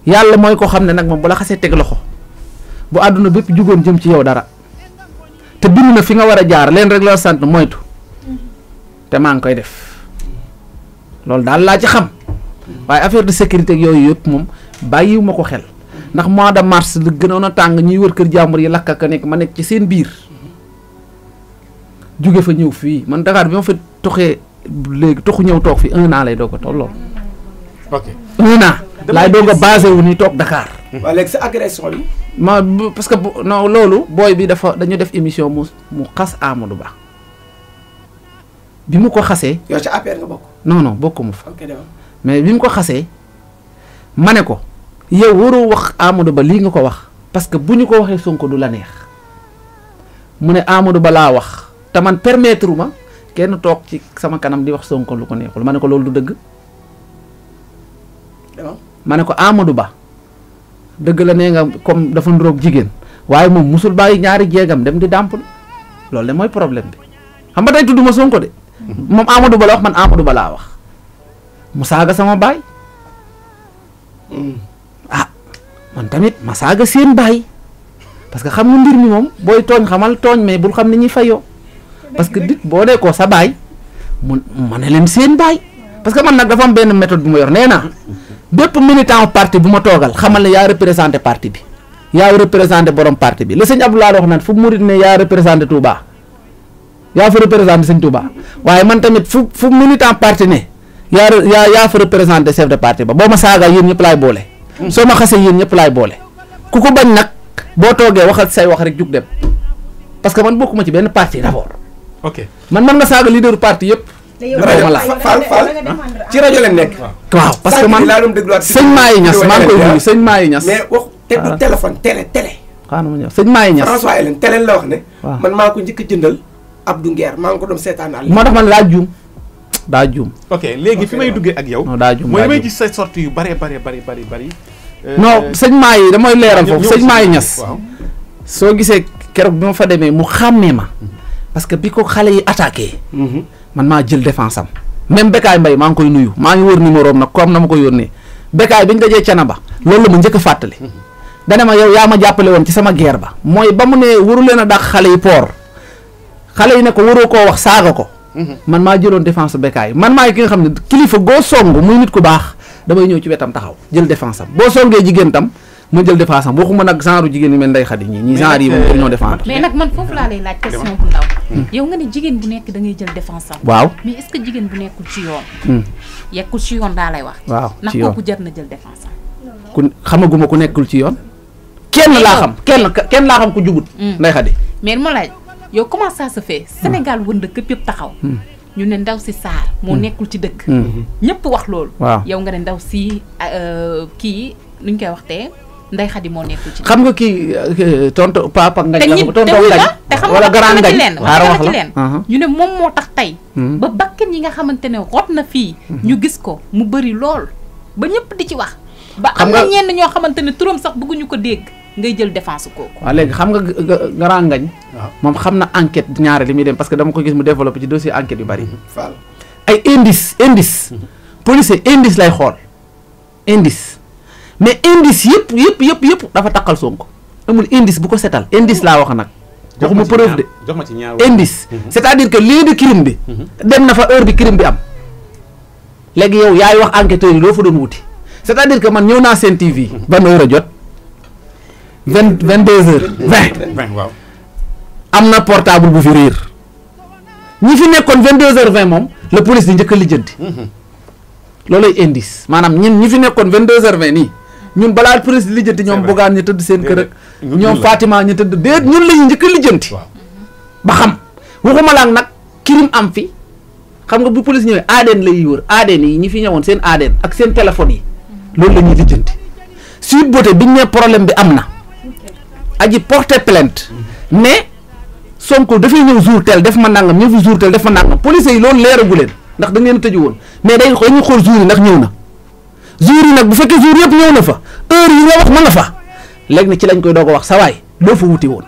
yàlla mooy ko xam ne nag moom bu la xasee teg loxo bu àdduna bépp jugoon jëm ci yow dara te bind na fi nga war a jaar leen rek la sant moytu te maa ngi koy def loolu daal laa ci xam waaye affaire de sécurité ak yooyu yëpp moom bàyyiwu ma ko xel ndax mois de mars li gënoon a tàng ñuy wër kër jàmbur yi lakk ak nekk ma nekk ci seen biir jóge fa ñëw fii man Dakar bi ma fa toxee léegi toxu ñëw toog fi 1 an lay doog a tolloo. ok 1 an laay doog a basé wu ni toog Dakar. waaw léegi sa agression bi. ma parce que non loolu booy bi dañu def émission mu xas Amadou Ba. bi mu ko xasee. yow ci APR nga bokk. non bokkuma fa. ok mais bi mu ko xasee ma ne ko yow waroo wax Amadou Ba lii nga ko wax parce que bu ñu ko waxee Sonko du la neex mu ne Amadou Ba laa wax te man permettre ma kenn toog ci sama kanam di wax Sonko lu ko neexul ma ne ko loolu du dëgg. ma ne ko Amadou Ba dëgg la nee nga comme dafa nduroog jigéen waaye moom musul bàyyi ñaari jéegam dem di dàmpul loolu de mooy problème bi xam nga tey tudduma Sonko de. moom Amadou Ba la wax man Amadou Ba laa wax mu saaga sama baay man tamit ma saaga seen baay parce que xam nga mbir mi moom booy tooñ xamal tooñ mais bul xam ni ñuy fayoo parce que dit boo dee ko sa baay ma ne leen seen baay parce que man nag dafa am benn méthode bu ma yor nee naa bépp militant parti bu ma toogal xamal ne yaa représenté parti bi yaa représenté borom parti bi la sëñ Abdoulaye wax naan fu murit ne yaa représenté Touba. yaa fa représenté sëñ Touba waaye man tamit fu militant parti ne yaa fa représenté chef de parti ba boo ma saaga yéen ñëpp laay boole soo ma xasee yéen ñëpp laay boole ku ko bañ nag boo toogee waxal say wax rek jug dem parce que man bokkuma ci benn parti d'abord ok man nga saaga leader parti yëpp Fall ci rajo leen nekk waaw parce que man sëñ Maye Niass maa ngi koy nuyu sëñ Maye Niass mais wax te du téléphone télé xaaral ma ñëw sëñ Maye Niass François Hélène télé la wax ne man maa ko njëkk a jëndal Abdou Nguer maa ngi ko doon seetaanal. moo tax man daa juum. ok léegi fi may duggee ak yow. non daa juum mooy may gis sa sortie yu bari. non sëñ maa yi damay leeral foofu sëñ maa yi ñas. waaw soo gisee keroog bi ma fa demee mu xàmmee ma. parce que bi ko xale yi attaqué. man maa jël défense am. même Bécaye Mbaye maa ngi koy nuyu maa ngi wër numéro am nag comme na ma ko yónnee Bécaye bi ñu dajee Canaba loolu la ma njëkk a fàttali. dana ma yow yaa ma jàppale woon ci sama guerre ba mooy ba mu ne waru leen a dàq xale yi port xale yi ne ko waroo koo wax saaga ko. man maa jëloon défense Bécaye man maay ki nga xam ne kilifa goo song muy nit ku baax damay ñëw ci wetam taxaw jël défense am boo songee jigéen tam ma jël défense am waxuma nag genre jigéen yu mel Ndeye Khady ñii genre yi moom pour ñoo défendre. mais nag man foofu laa lay laaj question bu ndaw. yow nga ne jigéen bu nekk da ngay jël défense am. waaw mais est-ce que jigéen bu nekkul ci yoon. yekkul ci yoon daa lay wax. waaw ci yoon ndax kooku jar na jël défense am. ku xamaguma ku nekkul ci yoon. kenn laa xam ku jubut. Ndeye Khady mais ma laaj yow comment ça se fait Sénégal wënd këpp yëpp taxaw. ñu ne ndaw si Sarr moo nekkul ci dëkk ñëpp wax loolu yow nga ne ndaw si kii nuñ koy waxtee Ndeye Khady moo nekkul ci xam nga kii tontu papa ngañ la tontu ngañ te xam wala nga grand ngañ leen ci leen ñu ne moom moo tax tey ba bakkan yi nga xamante ne rot na fii ñu gis ko mu bëri lool ba ñëpp di ci wax ba am na ñenn ñoo xamante ne turam sax bëgguñu ko dégg ngay jël défense kooku waaw léegi xam nga grand ngañ moom xam na enquête ñaare li muy dem parce que dama ko gis mu développé ci dossier enquête yu bari ay indice policier indice lay xool indice mais indice yëpp dafa takkal Sonko amul indice bu ko setal indice laa wax nag waxuma preuve de jox ma ci ñaar indice c'est-à-dire que lieu de crime bi dem na fa heure bi crime bi am léegi yow yaay wax enquêteurs yi loo fa doon wuti c'est-à-dire que man ñëw naa Sen TV ban heure a jot 22h20 waaw am na portable bu fi réer ñi fi nekkoon 22h20 moom la police di njëkk a lijjanti loolay indice maanaam ñi fi nekkoon 22h20 nii ñun balaa police di lijjanti ñoom Bougane ñu tëdd seen kër ak ñoom Fatima ñu tëdd déet ñun la ñu njëkk a lijjanti ba xam waxuma laak nag crime am fi xam nga bu police ñëwee ADN lay wër ADN yi ñi fi ñëwoon seen ADN ak seen téléphone yi loolu la ñuy lijjanti Sweet Beauté biñ ne problème bi am na aji porté plainte mais Sonko dafay ñëw jour tel def ma nangam ñëw fi jour tel def ma nangam police yi loolu leeragu leen ndax da ngeen tëju woon mais dañuy xool jour yi ndax ñëw na jour yi nag bu fekkee jour yëpp ñëw na fa heure yi nga wax ma nga fa léegi na ci lañ koy doog a wax sa waay loo fa wuti woon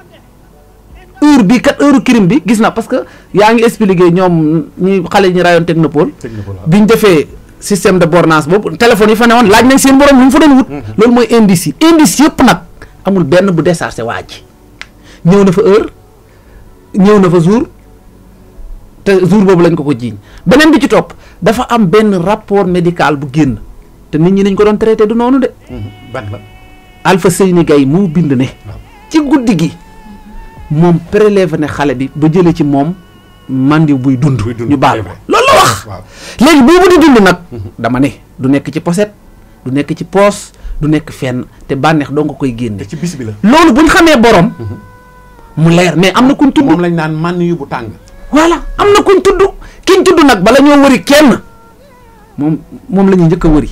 heure bi kat heure crime bi gis na parce que yaa ngi expliqué ñoom ñi xale ñi rayoon Technopole biñ defee système de bornage boobu téléphone yi fa ne woon laaj nañ seen borom lu mu fa doon wut loolu mooy indice yi indice yëpp nag amul benn bu déchargé waa ji ñëw na fa heure ñëw na fa jour te jour boobu lañ ko jiiñ beneen bi ci topp dafa am benn rapport médical bu génn te nit ñi nañ ko doon traité du noonu de ban la Alpha Seyni Gaye moo bind ne ci guddi gi moom prélevé ne xale bi ba jëlee ci moom mandiw buy dund ñu baal ko loolu la wax léegi boobu di dund nag dama ne du nekk ci poset du nekk ci poos du nekk fenn te bànneex doo nga koy génne ci bis bi la loolu buñ xamee borom mu leer mais am na kuñ tudd moom lañ naan man yu bu tàng voilà am na kuñ tudd kiñ tudd nag bala ñoo wëri kenn moom la ñuy njëkk a wëri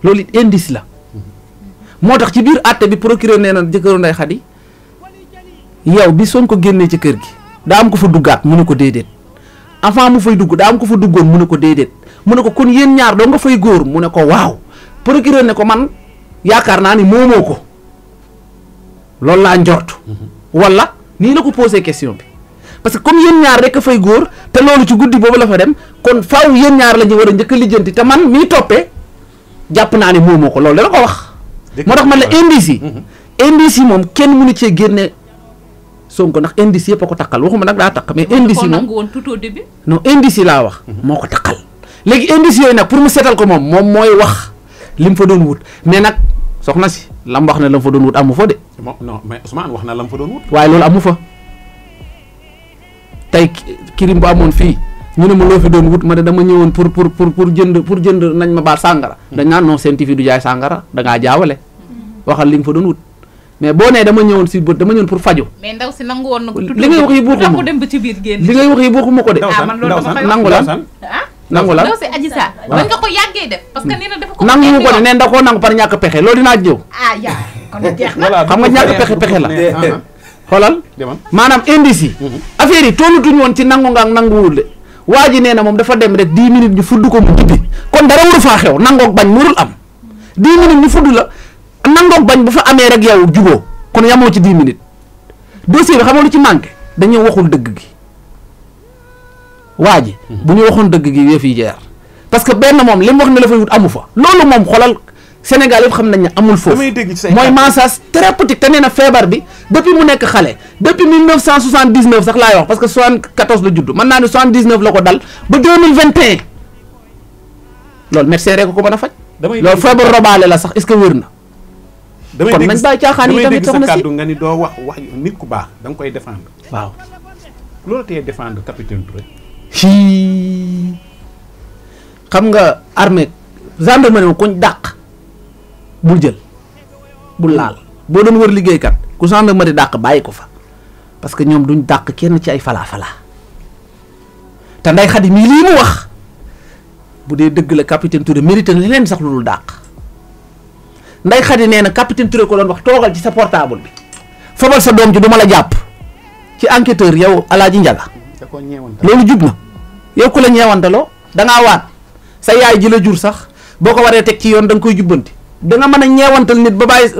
loolu it indice la moo tax ci biir àtte bi procureur nee na jëkkëru Ndeye Khady yow bi Sonko génnee ci kër gi daa am ko fa duggaat mu ne ko déedéet avant mu fay dugg daa am ko fa duggoon mu ne ko déedéet mu ne ko kon yéen ñaar doo nga fay góor mu ne ko waaw procureur ne ko man yaakaar naa ni moomoo ko loolu laa njort wala nii la ko posé question bi parce que comme yéen ñaar rek a fay góor te loolu ci guddi boobu la fa dem kon faaw yéen ñaar la ñu war a njëkk a lijjanti te man mii toppee jàpp naa ni moomoo ko loolu da la ko wax moo tax man la indice yi moom kenn mënu cee génne Sonko ndax indice yëpp a ko takkal waxuma nag daa takk mais indice yi moom nangu woon tout au début non indice yi laa wax moo ko takkal léegi indice yooyu nag pour mu seetal ko moom mooy wax li mu fa doon wut mais nag soxna si lam wax ne la mu fa doon wut amu fa de non mais Ousmane wax na la mu fa doon wut waaye loolu amu fa tey kirim bu amoon fii ñu ne ma loo fi doon wut ma ne dama ñëwoon pour jënd nañ ma baal sàngara dañ naan non Sen TV du jaay sàngara da ngaa jaawale waxal li nga fa doon wut mais boo nee dama ñëwoon si bët dama ñëwoon pour faju mais ndaw si nangu woon na ko li ngay wax yi buuxuma ko dem ba ci biir génn li ngay wax yi buuxuma ko de man loolu dama koy nangu lan nangu lan ndaw si Adji Sarr bañ nga ko yàggee def parce que nee na dafa ko nangu mu ko ne neen da koo nangu par ñàkk pexe loolu dinaa jëw kon jeex na xam nga ñàkk pexe la xoolal maanaam indice yi affaire yi tollatuñu woon ci nangu nga ak nanguwul de waa ji nee na moom dafa dem rek 10 minutes ñu fudd ko mu jubbi kon dara waru faa xew nangoog bañ warul am 10 minutes ñu fudd la nangoog bañ bu fa amee rek yow juboo kon yamoo ci 10 minutes dossier bi xamoo lu ci manqué dañoo waxul dëgg gi waa ji bu ñu waxoon dëgg gi yëf yi jeer parce que benn moom li mu wax ne la fay wut amu fa loolu moom xoolal Sénégal yëpp xam nañ ne amul foofu mooy massage thérapeutique te nee na feebar bi depuis mu nekk xale depuis 1979 sax laay wax parce que 74 la judd mën naa ne 79 la ko dal ba 2021 loolu médecin rek ko mën a faj loolu feebar robaale la sax est-ce que wér na kon nañ bàyyi caaxaan yi tamit soxna si kàddu nga ni doo wax nit ku baax da nga koy défendre waaw loolu tey défendre capitaine Touré xam nga armée gendarmerie kuñ dàq bul jël bul laal boo doon wër liggéeykat ku gendarmerie dàq bàyyi ko fa parce que ñoom duñ dàq kenn ci ay falaa te Ndeye Khady mii lii mu wax bu dee dëgg la capitaine Touré mérité na leen sax lu dul dàq Ndeye Khady nee na capitaine Touré ko doon wax toogal ci sa portable bi fabal sa doom ji du ma la jàpp ci enquêteur yow Alaaji Njaga loolu jub na yow ku la ñeewantaloo dangaa waat sa yaay ji la jur sax boo ko waree teg ci yoon da nga koy jubbanti da nga mën a ñeewantal nit ba bàyyi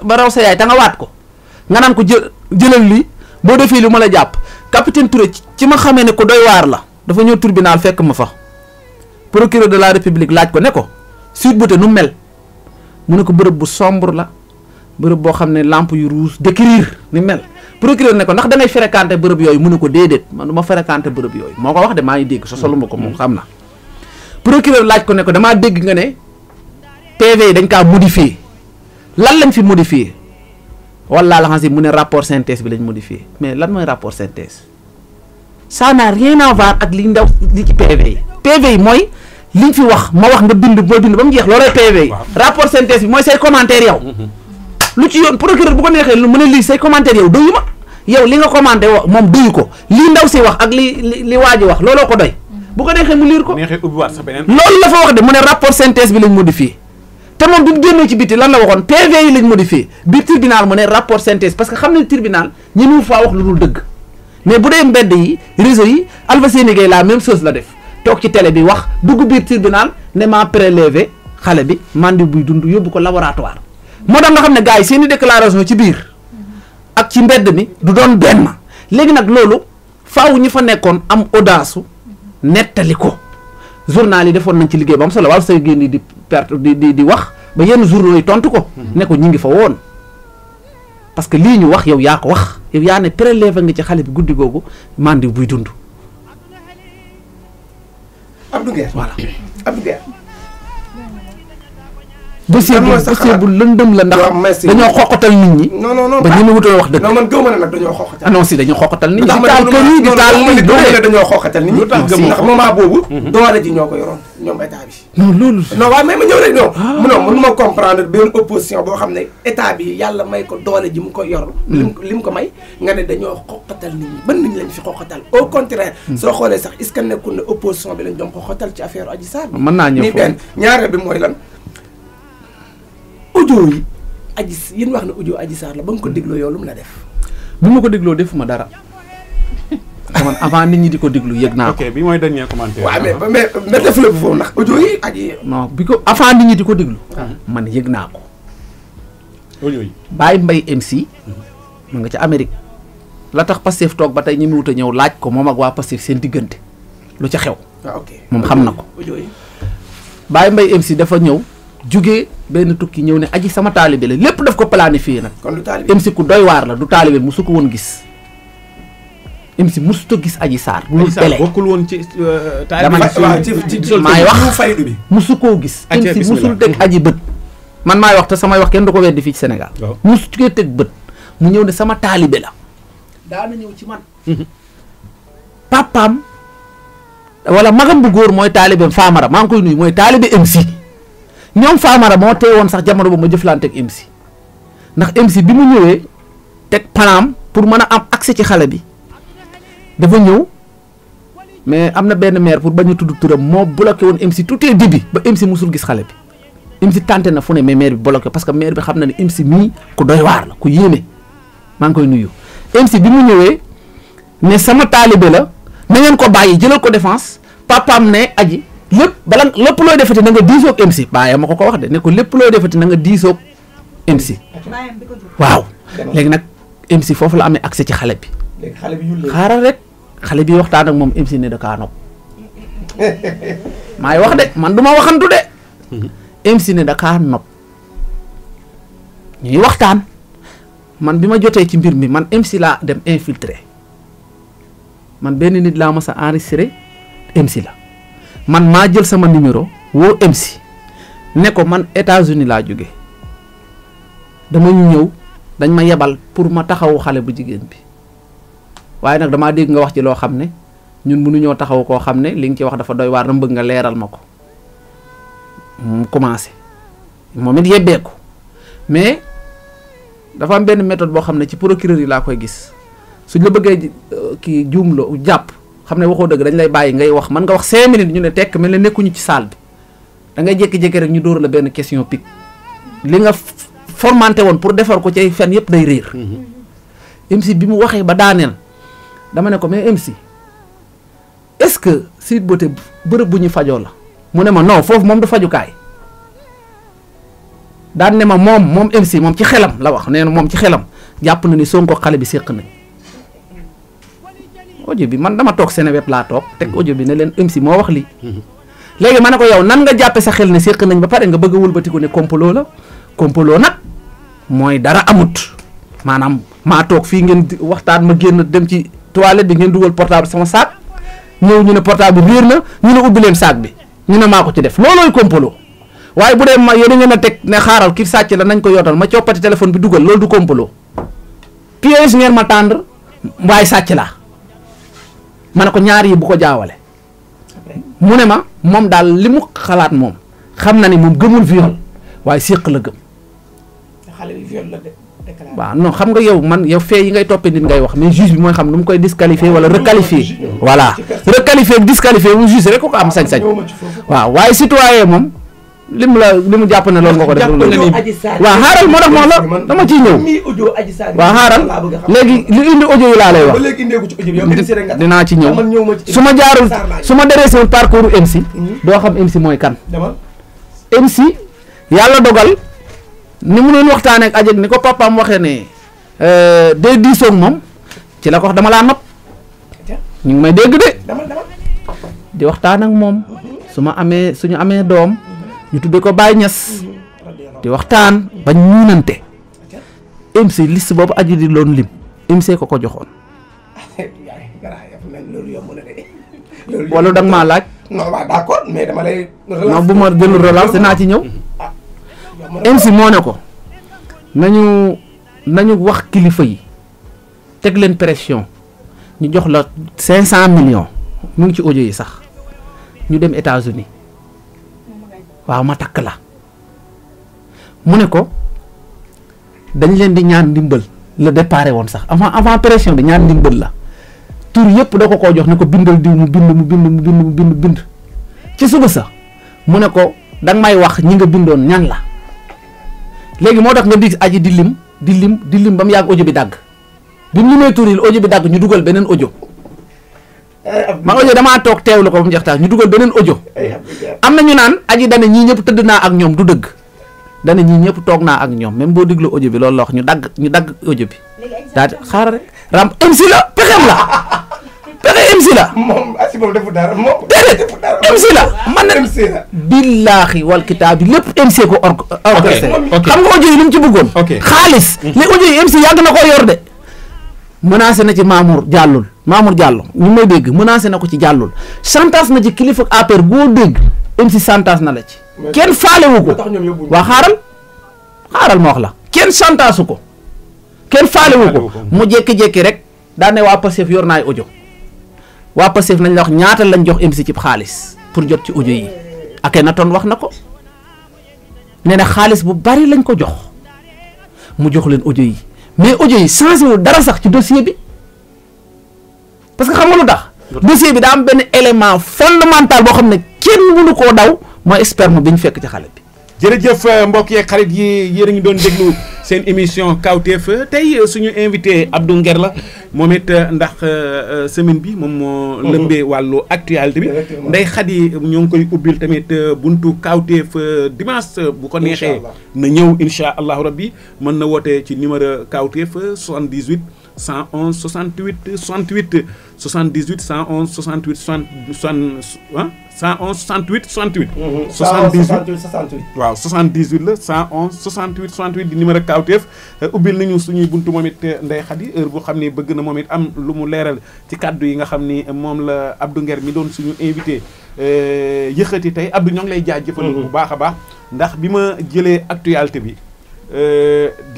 ba raw sa yaay te nga waat ko nga naan ko jëlal lii boo defee lu ma la jàpp capitaine Touré ci ma xamee ne ko doy waar la dafa ñëw tribunal fekk ma fa procureur de la république laaj ko ne ko Sweet Beauté nu mel mu ne ko bërëb bu sombre la bërëb boo xam ne lampe yu rouge décrire ni mel procureur ne ko ndax da ngay fréquenté bërëb yooyu mu ne ko déedéet man du ma fréquenté bërëb yooyu moo ko wax de maa ngi dégg sosolu ma ko moom xam na procureur laaj ko ne ko damaa dégg nga ne PV yi dañ kaa modifié lan lañ fi modifié walla la xam si mu ne rapport synthèse bi lañ modifié mais lan mooy rapport synthèse ça n'a rien à voir ak li ndaw li ci PV yi PV yi mooy liñ fi wax ma wax nga bind ba mu jeex loolooy PV yi rapport synthèse bi mooy say commentaire yow lu ci yoon procureur bu ko neexee lu mën a lii say commentaire yow doyu ma yow li nga commenté wax moom doyu ko lii ndaw si wax ak li waa ji wax looloo ko doy bu ko neexee mu liir ko loolu la fa wax de mu ne rapport synthèse bi lañ modifié te moom bi mu génnee ci biti lan la waxoon PV yi lañ modifié biir tribunal mu ne rapport synthèse parce que xam ne tribunal ñi mu faa wax lu dul dëgg mais bu dee mbedd yi réseau yi Alpha Sénégal la même chose la def toog ci télé bi wax dugg biir tribunal ne maa prélevé xale bi mandi buy dund yóbbu ko laboratoire moo tax nga xam ne gars yi seen i déclaration ci biir ak ci mbedd mi du doon benn léegi nag loolu faaw ñi fa nekkoon am audace nettali ko journal yi defoon nañ ci liggéey ba am solo wàllu say génn di perte di wax ba yenn journaux yi tontu ko ne ko ñi ngi fa woon parce que lii ñu wax yow yaa ko wax yow yaa ne prélevé nga ci xale bi guddi googu mandi buy dund Abdou Nguer voilà Abdou Nguer dossier bu lëndëm la ndax dañoo xoqatal nit ñi non ba ñu wutoon wax dëgg non man gëw ma ne nag dañoo xoqatal ah non si dañoo xoqatal nit ñi di taal kër yi di taal lii dañoo xoqatal nit ñi ndax moment boobu doole ji ñoo ko yoroon ñoom état bi non loolu non waaye may ma ñëw rek non non mënu ma comprendre benn opposition boo xam ne état bi yàlla may ko doole ji mu ko yor li mu ko may nga ne dañoo xoqatal nit ñi ban nit ñi lañ fi xoqatal au contraire soo xoolee sax est-ce que nekkul ne opposition bi lañ doon xoqatal ci affaire Adji Sarr mën naa ñëw ni benn ñaareel bi mooy lan audio yi Adji yéen wax na audio Adji Sarr la ba nga ko dégloo yow lu mu la def bu ma ko dégloo defuma dara man avant nit ñi di ko déglu yëg naa ko ok bi mooy dernier commentaire. waaw mais def la bu foofu ndax audio yi Adji non bi ko avant nit ñi di ko déglu man yëg naa ko audio yi Baye Mbaye MC mu nga ca Amérique la tax Pastef toog ba tey ñi mu wut a ñëw laaj ko moom ak waa Pastef seen diggante lu ca xew waaw ok moom xam na ko audio yi Baye Mbaye MC dafa ñëw jugee benn tukki ñëw ne Adji sama taalibe la lépp daf ko planifié nag kon lu taalibe MC ku doy waar la du taalibe musu ko woon gis MC musuta gis Adji Sarr bu dul télé bokkul woon ci dama ne maay wax faydu bi musu koo gis Adja MC musul teg Adji bët man maay wax te samay wax kenn du ko weddi fii ci Sénégal waaw musu kee teg bët mu ñëw ne sama taalibe la daana ñëw ci man papaam wala magam bu góor mooy taalibeem Famara maa ngi koy nuyu mooy taalibe MC ñoom Famara moo teewoon sax jamono boobu ma jëflante ak MC ndax MC bi mu ñëwee teg panaam pour mën a am accès ci xale bi dafa ñëw mais am na benn maire pour bañ a tudd turam moo bloqué woon MC tout est début ba MC musul gis xale bi MC tenté na fu ne mais maire bi bloqué parce que maire bi xam na ne MC mii ku doy waar la ku yéeme maa ngi koy nuyu MC bi mu ñëwee ne sama taalibe la na ngeen ko bàyyi jëlal ko défense papaam ne Adji lépp looy defati na nga diisoog MC bàyyi ma ko wax de ne ko lépp looy defati na nga diisoog MC waaw léegi nag MC foofu la amee accès ci xale bi xaaral rek xale bi waxtaan ak moom MC ne da kaa nopp maay wax de man du ma waxantu de MC ne da kaa nopp ñuy waxtaan man bi ma jotee ci mbir mi man MC laa dem infiltré man benn nit laa mas a enregistré MC la man maa jël sama numéro woo MC ne ko man États-Unis laa jóge dama ñëw dañ ma yebal pour ma taxawu xale bu jigéen bi waaye nag damaa dégg nga wax ci loo xam ne ñun mënuñoo taxaw koo xam ne li nga ci wax dafa doy waar dama bëgg nga leeral ma ko mu commencé moom it yebbeeku mais dafa am benn méthode boo xam ne ci procureur yi laa koy gis suñ la bëggee kii juumloo jàpp xam ne waxoo dëgg dañ lay bàyyi ngay wax mën nga wax 5 minutes ñu ne tekk mel ne nekkuñu ci salle bi da ngay jékki-jékki rek ñu dóor la benn question pic li nga formanté woon pour defar ko ci ay fen yëpp day réer. MC bi mu waxee ba daaneel dama ne ko mais MC est-ce que Sweet Beauté bërëb bu ñu fajoo la mu ne ma non foofu moom du fajukaay daan ne ma moom MC moom ci xelam la wax nee na moom ci xelam jàpp na ni Sonko xale bi séq nañ audio bi man dama toog Seneweb laa toog teg audio bi ne leen MC moo wax lii léegi ma ne ko yow nan nga jàppe sa xel ne séq nañ ba pare nga bëgg a wëlbatiku ne complot la complot nag mooy dara amut maanaam maa toog fii ngeen waxtaan ma génn dem ci toilette bi ngeen dugal portable sama saak ñëw ñu ne portable bi réer na ñu ne ubbi leen saak bi ñu ne maa ko ci def loolooy complot waaye bu dee ma yéen a ngeen a teg ne xaaral ki sàcc la nañ ko yootal ma coppati téléphone bi dugal loolu du complot piège ngeen ma tendre waaye sàcc laa ma ne ko ñaar yi bu ko jaawale mu ne ma moom daal li mu xalaat moom xam na ni moom gëmul viol waaye séq la gëm xale bi viol la de déclaré. waaw non xam nga yow man yow fee yi ngay toppee nit ngay wax mais juge bi mooy xam nu mu koy disqualifier wala requalifier voilà requalifier ak disqualifier mu juge rek ko am sañ-sañ waaw waaye citoyen moom li mu jàpp ne loolu nga ko def loolu waaw xaaral moo tax moom la dama ciy ñëw waaw xaaral léegi li indi audio yi laa lay wax dinaa ci ñëw su ma jaarul su ma dereesewul parcours MC doo xam MC mooy kan MC yàlla dogal ni mu doon waxtaanee ak Adji ni ko papaam waxee ne day diisoog moom ci la ko wax dama laa nopp ñu ngi may dégg de di waxtaan ak moom suñu amee doom ñu tuddee ko Baye Niass di waxtaan ba ñuunante MC liste boobu Adji di loon lim MC ko joxoon wala da nga maa laaj non waaw d'accord mais dama lay non bu ma jël relance dinaa ci ñëw MC moo ne ko nañu wax kilifa yi teg leen pression ñu jox la 500 millions mu ngi ci audio yi sax ñu dem États-Unis waaw ma takk la mu ne ko dañ leen di ñaan ndimbal la déparé woon sax avant pression bi ñaan ndimbal la tur yëpp da ko koo jox ne ko bindal diw mu bind ci suba sax mu ne ko danga may wax ñi nga bindoon ñan la léegi moo tax nga dig Adji di lim ba mu yàgg audio bi dagg bi mu limee tur yi audio bi dagg ñu dugal beneen audio man audio damaa toog teewlu ko ba mu jeex tax ñu dugal beneen audio am na ñu naan Adji dana ñii ñëpp tëdd naa ak ñoom du dëgg dana ñii ñëpp toog naa ak ñoom même boo déglu audio bi loolu la wax ñu dagg audio bi daal xaaral rek ram MC la pexem la pexe MC la moom asi moom defu dara moom déedéet MC la man na billaahi wal kitaab bi lépp MC ko orchestré xam nga audio yi li mu ci bëggoon xaalis li audio yi MC yàgg na koo yor de menacé na ci Mamour Diallo ñu may dégg menacé na ko ci Diallo chantage na ci kilifa APR goo dégg MC chantage na la ci kenn faalewu ko waa xaaral ma wax la kenn chantage ko kenn faalewu ko mu jékki-jékki rek daa ne waa Pastef yor naay audio waa Pastef nañ la wax ñaata lañ jox MC ci xaalis pour jot ci audio yi Akhenaton wax na ko nee na xaalis bu bari lañ ko jox mu jox leen audio yi mais audio yi changé wul dara sax ci dossier bi parce que xam nga lu tax dossier bi daa am benn élément fondamental boo xam ne kenn mënu koo daw mooy sperme bi ñu fekk ci xale bi. jërëjëf mbokk yeeg xarit yi yéen a ngi doon déglu seen émission Kawtef tey suñu invité Abdou Nguer la moom it ndax semaine bi moom moo lëmbee wàllu actualité bi Ndeye Khady ñoo ngi koy ubbil tamit buntu Kawtef dimanche bu ko neexee na ñëw incha allahu rabbi mën na woote ci numéro Kawtef 78 111 68 68 78 111 68 111 68 68. 78 waaw 78 la 111 68 68 di numéro Kawtef ubbil nañu suñuy buntu moom it Ndeye Khady heure bu xam ne bëgg na moom it am lu mu leeral ci kàddu yi nga xam ni moom la Abdou Nguer mi doon suñu invité yëkkati tey Abdou ñoo ngi lay jaajëfal bu baax a baax ndax bi ma jëlee actualité bi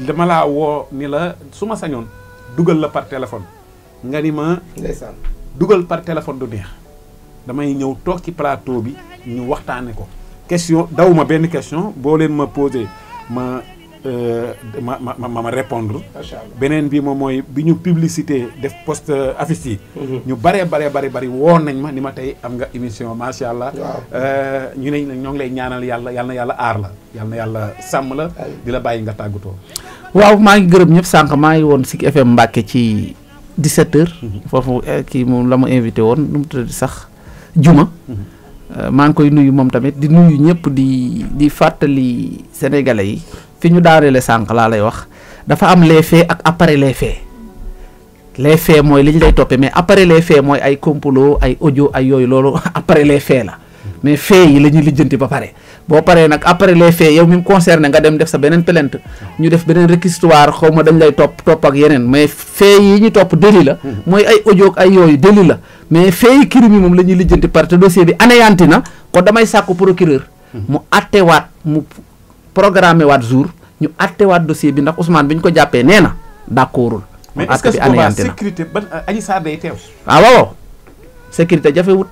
dama laa woo ni la su ma sañoon dugal la par téléphone nga ni ma ndeysaan dugal par téléphone du neex damay ñëw toog ci plateau bi ñu waxtaane ko question dawuma benn question boo leen ma posé ma ma répondre. beneen bi moom mooy bi ñu publicité def post affiche yi. ñu bari woon nañ ma ni ma tey am nga émission macha allah. ñu ne ñoo ngi lay ñaanal yàlla yal na yàlla aar la yal na yàlla sàmm la. di la bàyyi nga tàggatoo. waaw maa ngi gërëm ñëpp sànq maa ngi woon Zik FM Mbacke ci 17h. foofu kii moom la ma invité woon nu mu tudd sax Juma. maa ngi koy nuyu moom tamit di nuyu ñëpp di fàttali sénégalais yi fi ñu daaneele sànq laa lay wax dafa am les faits ak après les faits les faits mooy li ñu lay toppee mais après les faits mooy ay complot ay audio ay yooyu loolu après les faits la mais faits yi la ñuy lijjanti ba pare boo paree nag après les faits yow mi mu concerné nga dem def sa beneen plainte ñu def beneen réquisitoire xaw ma dañ lay topp ak yeneen mais faits yi ñu topp délit la mooy ay audio ak ay yooyu délit la mais faits yi crime yi moom la ñuy lijjanti parce que dossier bi anéanti na kon damay sàkku procureur mu attewaat mu programmé waat jour ñu attewaat dossier bi ndax Ousmane bi ñu ko jàppee nee na d'accordul mais est-ce que su boobaa sécurité ban Adji Sarr day teew. waaw sécurité jafewut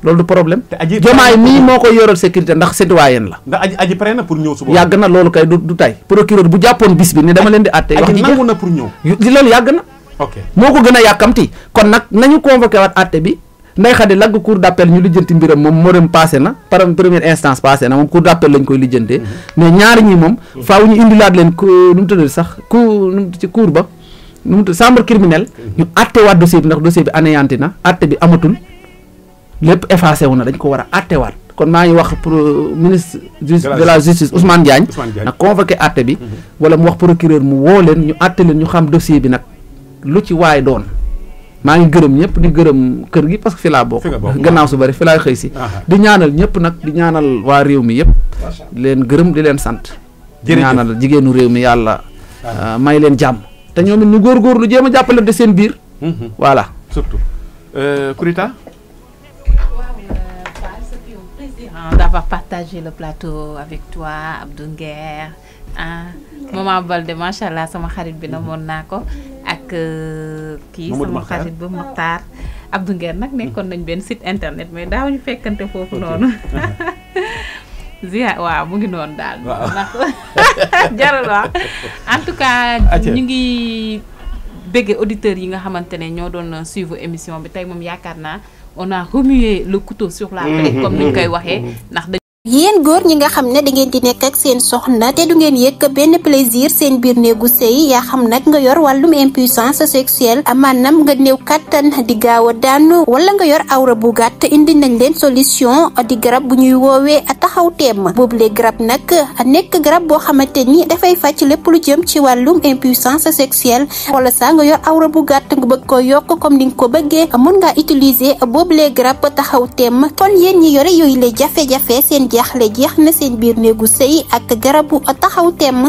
loolu du problème. te Adji Jomaay mii moo ko yoral sécurité ndax citoyen la. ndax Adji pare na pour ñëw suba. yàgg na loolu kay du tey. procureur bu jàppoon bis bi ne dama leen di àtte. wax ji nangu na pour ñëw. loolu yàgg na. ok moo ko gën a yàkkamti kon nag nañu convoqué waat àtte bi Ndeye Khady lagg cour d'appel ñu lijjanti mbiram moom moo dem passé na par première instance passé na moom cour d'appel lañ koy lijjantee. mais ñaari ñi moom. faaw ñu indilaat leen nu mu tudd sax ci cour ba nu mu tudd chambre criminelle. ñu àttewaat dossier bi ndax dossier bi anéanti na àtte bi amatul lépp effacé wu na dañ ko war a àttewaat kon maa ngi wax pour ministre de la justice Ousmane Diagne nag convoqué àtte bi wala mu wax procureur mu woo leen ñu àtte leen ñu xam dossier bi nag lu ci waay doon maa ngi gërëm ñëpp di gërëm kër gi parce que fi laa bokk gannaaw su bari fi laay xëy si di ñaanal ñëpp nag di ñaanal waa réew mi yëpp di leen gërëm di leen sant di ñaanal jigéenu réew mi yàlla may leen jàmm te ñoom it ñu góorgóorlu jéem a jàppale de seen biir voilà surtout Kourita d'avoir partagé le plateau avec toi Abdou Nguer Maman Balde macha allah sama xarit bi na moon naa ko ak kii sama xarit ba Mokhtar Abdou Nguer nag nekkoon nañ benn site internet mais daaw ñu fekkante foofu noonu Zia waaw mu ngi noonu daal ndax jarul wax en tout cas ñu ngi bëgge auditeurs yi nga xamante ne ñoo doon suivre émission bi tey moom yaakaar naa on a remué le couteau sur la plaie comme ni ñu koy waxee ndax yéen góor ñi nga xam ne da ngeen di nekk ak seen soxna te du ngeen yëg benn plaisir seen biir néegu sëy yaa xam nag nga yor wàllum impuissance sexuelle maanaam nga néew kàttan di gaaw a daanu wala nga yor awra bu gàtt indi nañ leen solution di garab bu ñuy woowee taxaw teem boobule garab nag nekk garab boo xamante ni dafay fàcc lépp lu jëm ci wàllum impuissance sexuelle wala saa nga yor awra bu gàtt nga bëgg ko yokk comme ni nga ko bëggee mun ngaa utiliser boobule garab taxaw teem kon yéen ñi yore yooyu la jafe-jafe seen jaaxle jeex na seen biir néegu sëy ak garabu taxaw temm